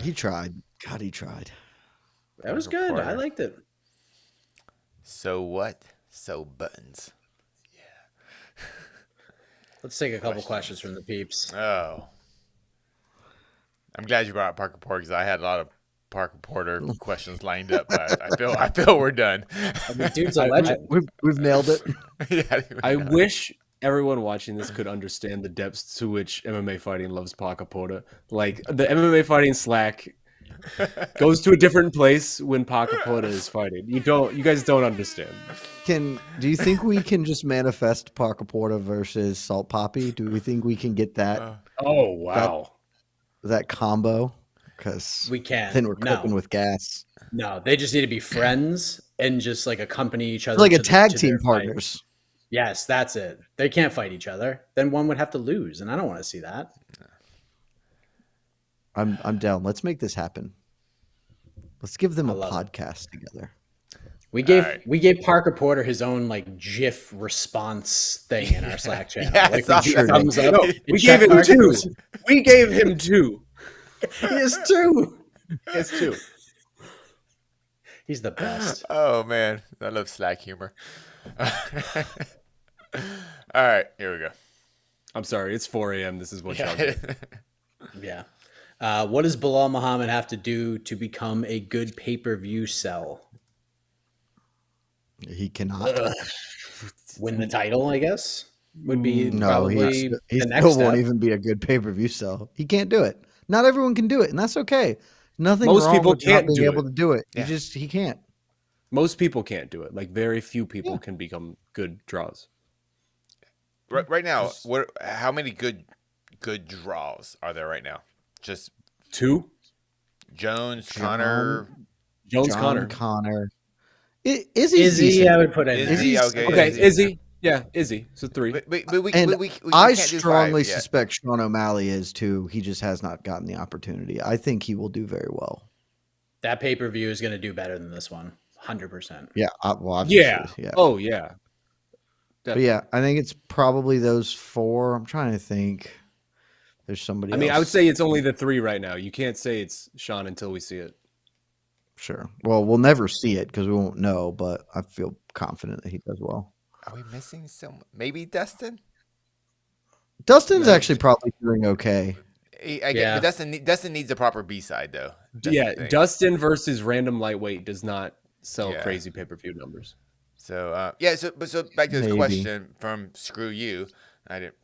He tried. God, he tried. That was good. I liked it. So what? So buttons. Yeah. Let's take a couple questions from the peeps. Oh. I'm glad you brought up Parker Porter because I had a lot of Parker Porter questions lined up. But I feel we're done. I mean, dude's a legend. We've nailed it. Yeah, I wish everyone watching this could understand the depths to which MMA fighting loves Parker Porter. Like, the MMA fighting Slack goes to a different place when Parker Porter is fighting. You guys don't understand. Do you think we can just manifest Parker Porter versus Salt Poppy? Do we think we can get that? Oh wow, that combo? Because we can. Then we're cooking with gas. No, they just need to be friends and just like accompany each other. It's like a tag team partners. Fight. Yes, that's it. They can't fight each other. Then one would have to lose, and I don't want to see that. I'm down. Let's make this happen. Let's give them a podcast together. We gave Parker Porter his own like GIF response thing in our Slack channel. Yeah, like thumbs up. No, we gave him 2. We gave him 2. He has 2. He has 2. He's the best. Oh man, I love Slack humor. All right, here we go. I'm sorry, it's 4 a.m. This is what y'all do. Yeah. What does Belal Muhammad have to do to become a good pay-per-view sell? He cannot win the title, I guess. Would be no, probably he the next still step. Won't even be a good pay-per-view sell. He can't do it. Not everyone can do it, and that's okay. Nothing Most wrong people with can't not being do able it. to do it. Yeah. He can't. Most people can't do it. Like, very few people can become good draws. Right now, how many good good draws are there right now? Just 2. Jones, John- Connor, Jones, John Connor. Izzy's Izzy, decent. I would put in. Izzy, there. okay, Okay, Izzy. Izzy. Yeah, Izzy. So 3. but we And we I can't do strongly 5 yet. suspect Sean O'Malley is too. He just has not gotten the opportunity. I think he will do very well. That pay-per-view is going to do better than this one. 100%. Yeah, well, obviously, Yeah. Oh, yeah. But yeah, I think it's probably those 4. I'm trying to think. There's somebody I mean, else. I would say it's only the 3 right now. You can't say it's Sean until we see it. Sure. Well, we'll never see it because we won't know, but I feel confident that he does well. Are we missing some? Maybe Dustin. Dustin's No. actually probably doing okay. I get, but Dustin needs a proper B side though. That's Yeah, the thing. Dustin versus random lightweight does not sell Yeah. crazy pay-per-view numbers. So so back to this Maybe. question from Screw You. I didn't.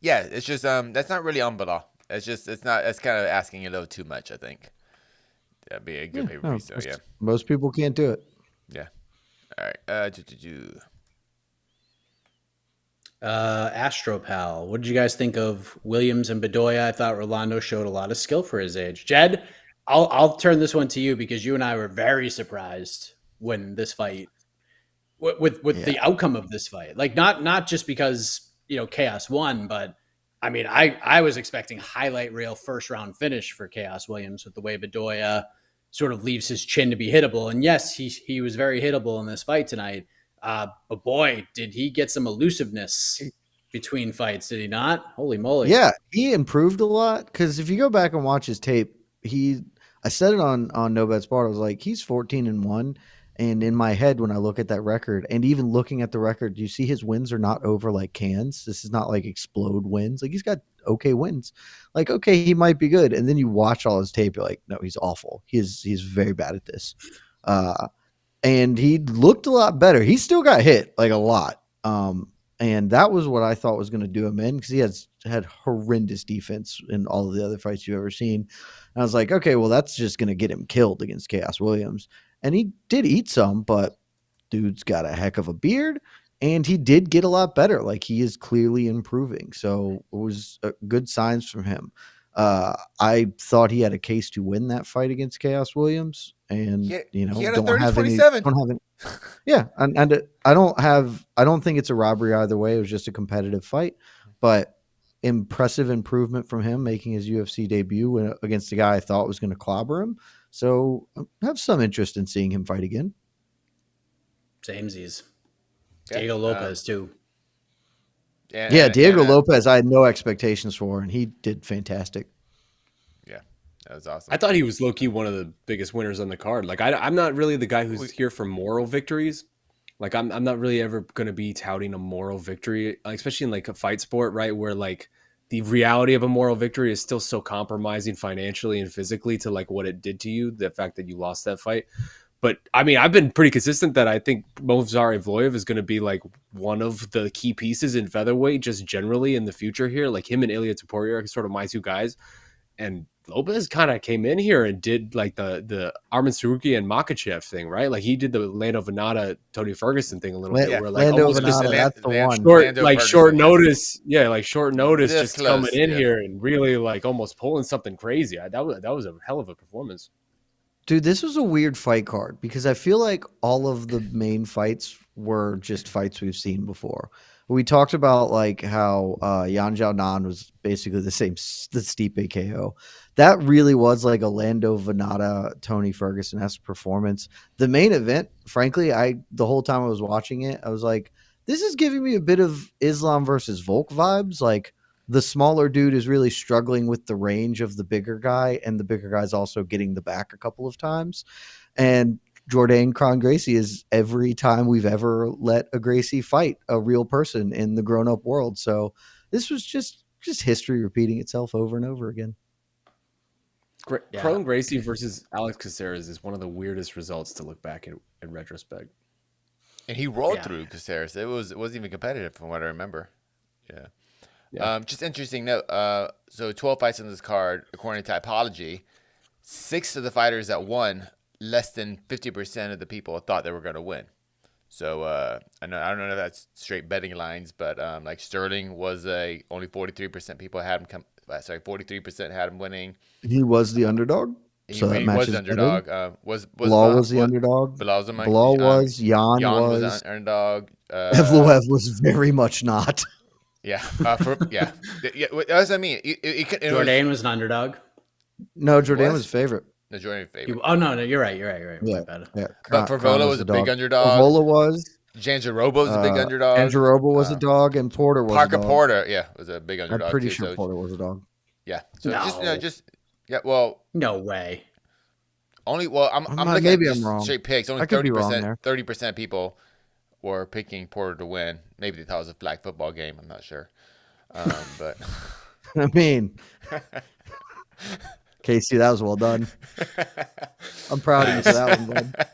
Yeah, it's just that's not really on Belal. It's kind of asking a little too much. I think that'd be a good pay per view. So yeah, Most people can't do it. yeah. All right. Astropal, what did you guys think of Williams and Bedoya? I thought Rolando showed a lot of skill for his age. Jed, I'll turn this one to you because you and I were very surprised when this fight, with the outcome of this fight. Like not just because Chaos won, but I mean I was expecting highlight reel first round finish for Chaos Williams with the way Bedoya sort of leaves his chin to be hittable. And yes, he was very hittable in this fight tonight. But boy, did he get some elusiveness between fights, did he not? Holy moly. Yeah, he improved a lot because if you go back and watch his tape, I said it on No Bet Sport. I was like, he's 14-1. And in my head, when I look at that record and even looking at the record, you see his wins are not over like cans. This is not like explode wins. Like he's got okay wins. Like, okay, he might be good. And then you watch all his tape. You're like, no, he's awful. He's very bad at this. And he looked a lot better. He still got hit like a lot. And that was what I thought was going to do him in because he had horrendous defense in all of the other fights you've ever seen. And I was like, okay, well, that's just going to get him killed against Chaos Williams. And he did eat some, but dude's got a heck of a beard. And he did get a lot better. Like he is clearly improving. So it was good signs from him. I thought he had a case to win that fight against Chaos Williams. And he had a don't have any. 30-27. Yeah, and I don't think it's a robbery either way. It was just a competitive fight, but impressive improvement from him making his UFC debut against a guy I thought was going to clobber him. So I have some interest in seeing him fight again. Samesies. Yeah, Diego Lopez too. Diego Lopez I had no expectations for, and he did fantastic. Yeah, that was awesome. I thought he was low-key one of the biggest winners on the card. Like I'm not really the guy who's here for moral victories. Like I'm not really ever going to be touting a moral victory, especially in like a fight sport, right? Where like the reality of a moral victory is still so compromising financially and physically to like what it did to you, the fact that you lost that fight. But I mean, I've been pretty consistent that I think Movsar Evloev is going to be like one of the key pieces in featherweight just generally in the future here. Like him and Ilya Topuria are sort of my two guys. And Lopez kind of came in here and did like the Arman Saruki and Makachev thing, right? Like he did the Lando Venata, Tony Ferguson thing a little bit. Where like Lando almost Venata, that's the one. Short notice. Yeah, like short notice This just close, coming in yeah. here and really like almost pulling something crazy. That was a hell of a performance. Dude, this was a weird fight card because I feel like all of the main fights were just fights we've seen before. We talked about like how Yan Xiaonan was basically the same, the Stipe KO. That really was like a Lando Venata, Tony Ferguson-esque performance. The main event, frankly, the whole time I was watching it, I was like, this is giving me a bit of Islam versus Volk vibes. Like the smaller dude is really struggling with the range of the bigger guy, and the bigger guy's also getting the back a couple of times. And Jordan Kron Gracie is every time we've ever let a Gracie fight a real person in the grown-up world. So this was just history repeating itself over and over again. Kron Gracie versus Alex Caceres is one of the weirdest results to look back in retrospect. And he rolled through Caceres. It wasn't even competitive from what I remember. Yeah. Just interesting note. So 12 fights on this card, according to Typology, 6 of the fighters that won, less than 50% of the people thought they were going to win. So I don't know if that's straight betting lines, but like Sterling was only 43% people had him 43% had him winning. He was the underdog. He So that was matches the underdog. Was Belal was the underdog. Belal was. Jan was. an underdog. Evloev was very much not. Yeah. Yeah. That's what I mean. Jourdain was an underdog. No, Jourdain was favorite. No, Jourdain favorite. No, you're right. Yeah. But Favola was a big underdog. Favola was. Janjaroba was a big underdog. Janjaroba was a dog, and Porter was a dog. Porter, was a big underdog. I'm pretty too, sure Porter was a dog. Yeah. So well. No way. I'm looking maybe at I'm wrong. Straight picks. Only 30% of people were picking Porter to win. Maybe they thought it was a flag football game. I'm not sure. But I mean, Casey, that was well done. I'm proud of you for that one, bud.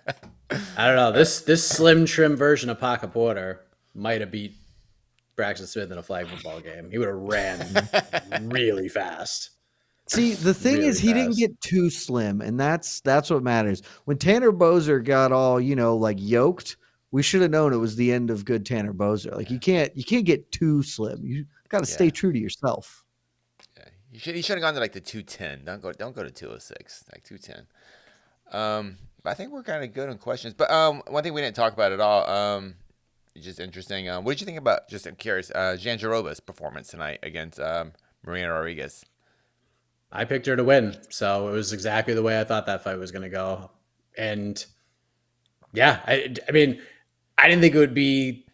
I don't know. This slim trim version of Paca Porter might have beat Braxton Smith in a flag football game. He would have ran really fast. See, the thing is, he didn't get too slim, and that's what matters. When Tanner Boser got all yoked, we should have known it was the end of good Tanner Boser. Like you can't get too slim. You got to stay true to yourself. Yeah, you should have gone to like the 210. Don't go to 206. Like 210. But I think we're kind of good on questions. But one thing we didn't talk about at all, just interesting. What did you think about? Just I'm curious. Janjarova's performance tonight against Marina Rodriguez. I picked her to win, so it was exactly the way I thought that fight was going to go. And yeah, I mean, I didn't think it would be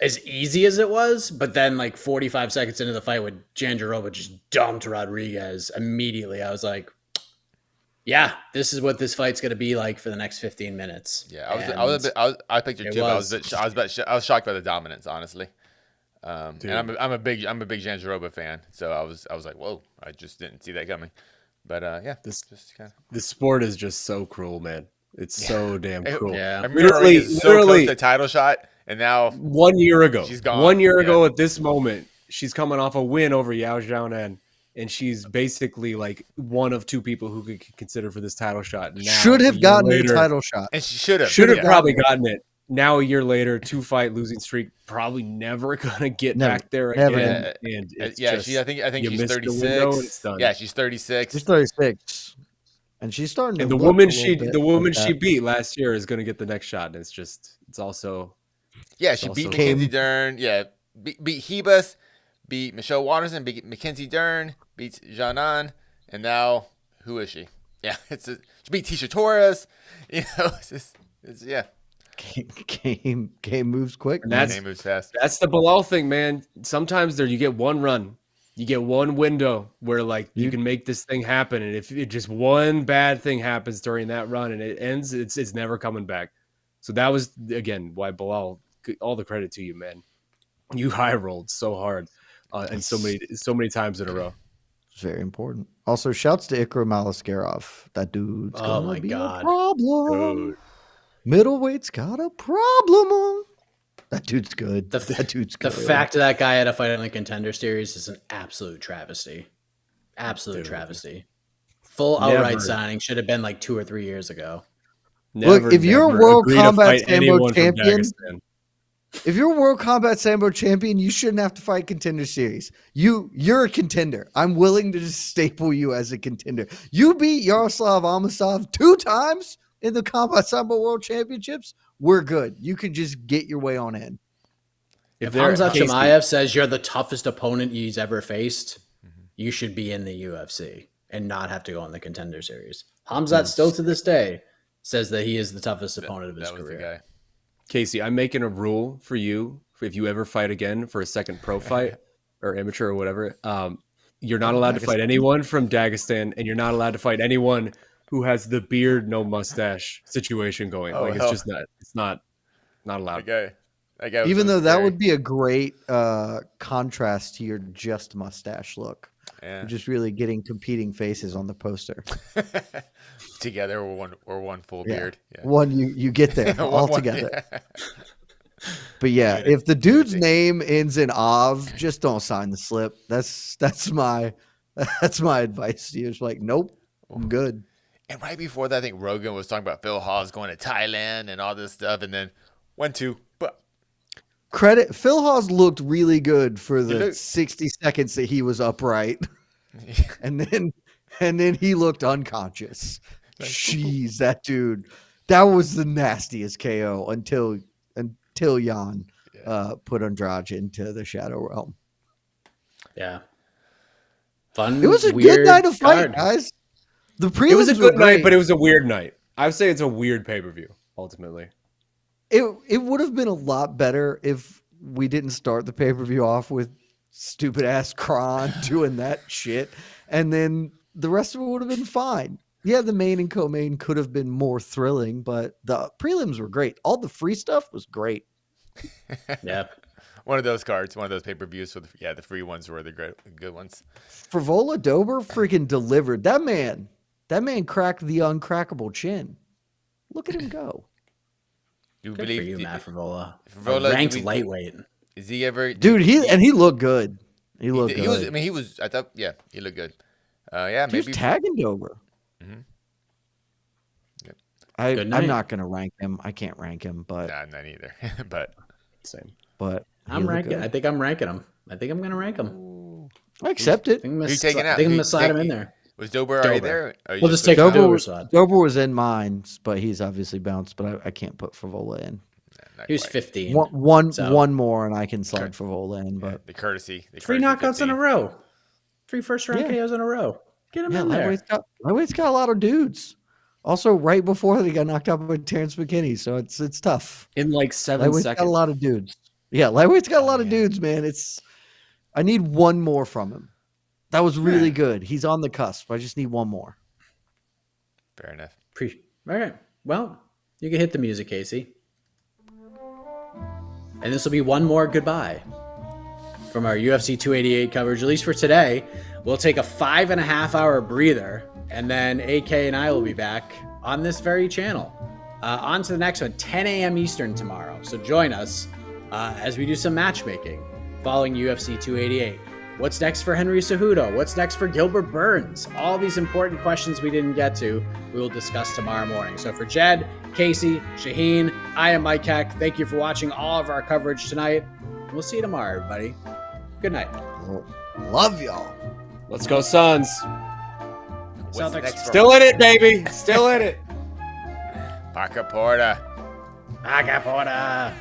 as easy as it was, but then like 45 seconds into the fight when Janjarova just dumped Rodriguez immediately, I was like, yeah, this is what this fight's going to be like for the next 15 minutes. Yeah, I picked her too. I was shocked by the dominance, honestly. And I'm a big Janjarova fan, so I was like, whoa, I just didn't see that coming. But this sport is just so cruel, man. It's so damn cruel. Yeah, literally so close to title shot, and now 1 year ago, she's gone. 1 year ago at this moment, she's coming off a win over Xiaonan, and she's basically like one of two people who could consider for this title shot. Now, should have gotten a title shot, and she should have probably gotten it. Now a year later, 2-fight losing streak, probably never gonna get back there again. And I think she's 36. Yeah, she's 36. She's 36, and she's starting to. And the woman she beat last year is gonna get the next shot. And it's also. Yeah, she beat Mackenzie Dern. Yeah, beat Hebus, beat Michelle Watterson, beat Mackenzie Dern, beats Xiaonan, and now who is she? Yeah, she beat Tisha Torres. Yeah. Game moves quick. Game moves fast. That's the Belal thing, man. Sometimes you get one run, you get one window where you can make this thing happen, and if just one bad thing happens during that run and it ends, it's never coming back. So that was again why Belal. All the credit to you, man. You high rolled so hard, and so many times in a row. It's very important. Also, shouts to Ikram Aliskerov. That dude's gonna be a problem. Dude. Middleweight's got a problem. That dude's good. That dude's good. The fact that guy had a fight in the Contender Series is an absolute travesty. Absolute travesty. Full outright signing should have been like 2 or 3 years ago. Look, if you're World Combat Sambo champion, if you're World Combat Sambo champion, you shouldn't have to fight Contender Series. You're a contender. I'm willing to just staple you as a contender. You beat Yaroslav Amosov 2 times in the Combat Sambo World Championships. We're good. You can just get your way on in. If Hamzat Chimaev says you're the toughest opponent he's ever faced, you should be in the UFC and not have to go on the Contender Series. Hamzat still to this day says that he is the toughest opponent of his career. The guy. Casey, I'm making a rule for you. If you ever fight again for a second pro fight or amateur or whatever, you're not allowed to fight anyone from Dagestan, and you're not allowed to fight anyone who has the beard, no mustache situation going. It's just not. It's not allowed. That guy even though that would be a great contrast to your just mustache look. Yeah. You're just really getting competing faces on the poster. Together or one full beard. Yeah. One you get there all together. Yeah. But yeah, if the dude's name ends in Av, just don't sign the slip. That's my advice to you. It's like, nope, I'm good. And right before that, I think Rogan was talking about Phil Hawes going to Thailand and all this stuff, and then 1-2. But Credit Phil Hawes looked really good for the 60 seconds that he was upright, and then he looked unconscious. Jeez, that dude, that was the nastiest KO until Jan put Andrade into the Shadow Realm. Yeah. Fun. It was a weird good night of fight, card. guys. The prelims It was a good were night, great. but it was a weird night. I would say it's a weird pay-per-view, ultimately. It would have been a lot better if we didn't start the pay-per-view off with stupid ass Kron doing that shit, and then the rest of it would have been fine. Yeah, the main and co-main could have been more thrilling, but the prelims were great. All the free stuff was great. Yeah. one of those cards, one of those pay-per-views. The free ones were the good ones. Frivola Dober freaking delivered. That man cracked the uncrackable chin. Look at him go. You Good believe for you, Matt Frivola. Frivola, Ranked lightweight. Is he ever? Dude, he looked good. He looked good. He was. I mean, he was. I thought. Yeah, he looked good. Yeah, He was maybe tagging Dober. Mhm. Yep. I'm not gonna rank him. I can't rank him, but Nah, not either. But Same. but he I'm looked ranking. good. I think I'm ranking him. I think I'm going to rank him. I accept it. I think I'm Who you taking out? I think I'm Who going you to slide him take- in there. was Dober already Dober. there? Or you We'll just take put- Dober Dober's spot. Dober was in mine, but he's obviously bounced. But I can't put Frivola in. Not He was quite. 15. One more, and I can slide Frivola in. Yeah, But the courtesy. Three knockouts in a row. 3 first-round Yeah. KOs in a row. Get him yeah, in there. lightweight's got a lot of dudes. Also, right before he got knocked out by Terrence McKinney, so it's tough. In like 7 Lightweight's seconds. got a lot of dudes. Yeah, lightweight's got a lot of yeah. dudes, man. I need one more from him. That was really good. He's on the cusp. I just need one more. Fair enough. All right. Well, you can hit the music, Casey. And this will be one more goodbye from our UFC 288 coverage, at least for today. We'll take a 5.5-hour breather, and then AK and I will be back on this very channel. On to the next one, 10 a.m. Eastern tomorrow. So join us as we do some matchmaking following UFC 288. What's next for Henry Cejudo? What's next for Gilbert Burns? All these important questions we didn't get to, we will discuss tomorrow morning. So for Jed, Casey, Shaheen, I am Mike Heck. Thank you for watching all of our coverage tonight. We'll see you tomorrow, everybody. Good night. Love y'all. Let's go, Suns. What's Celtics. next for Still in it, baby. Still in it. Paca Porta? Agaporta.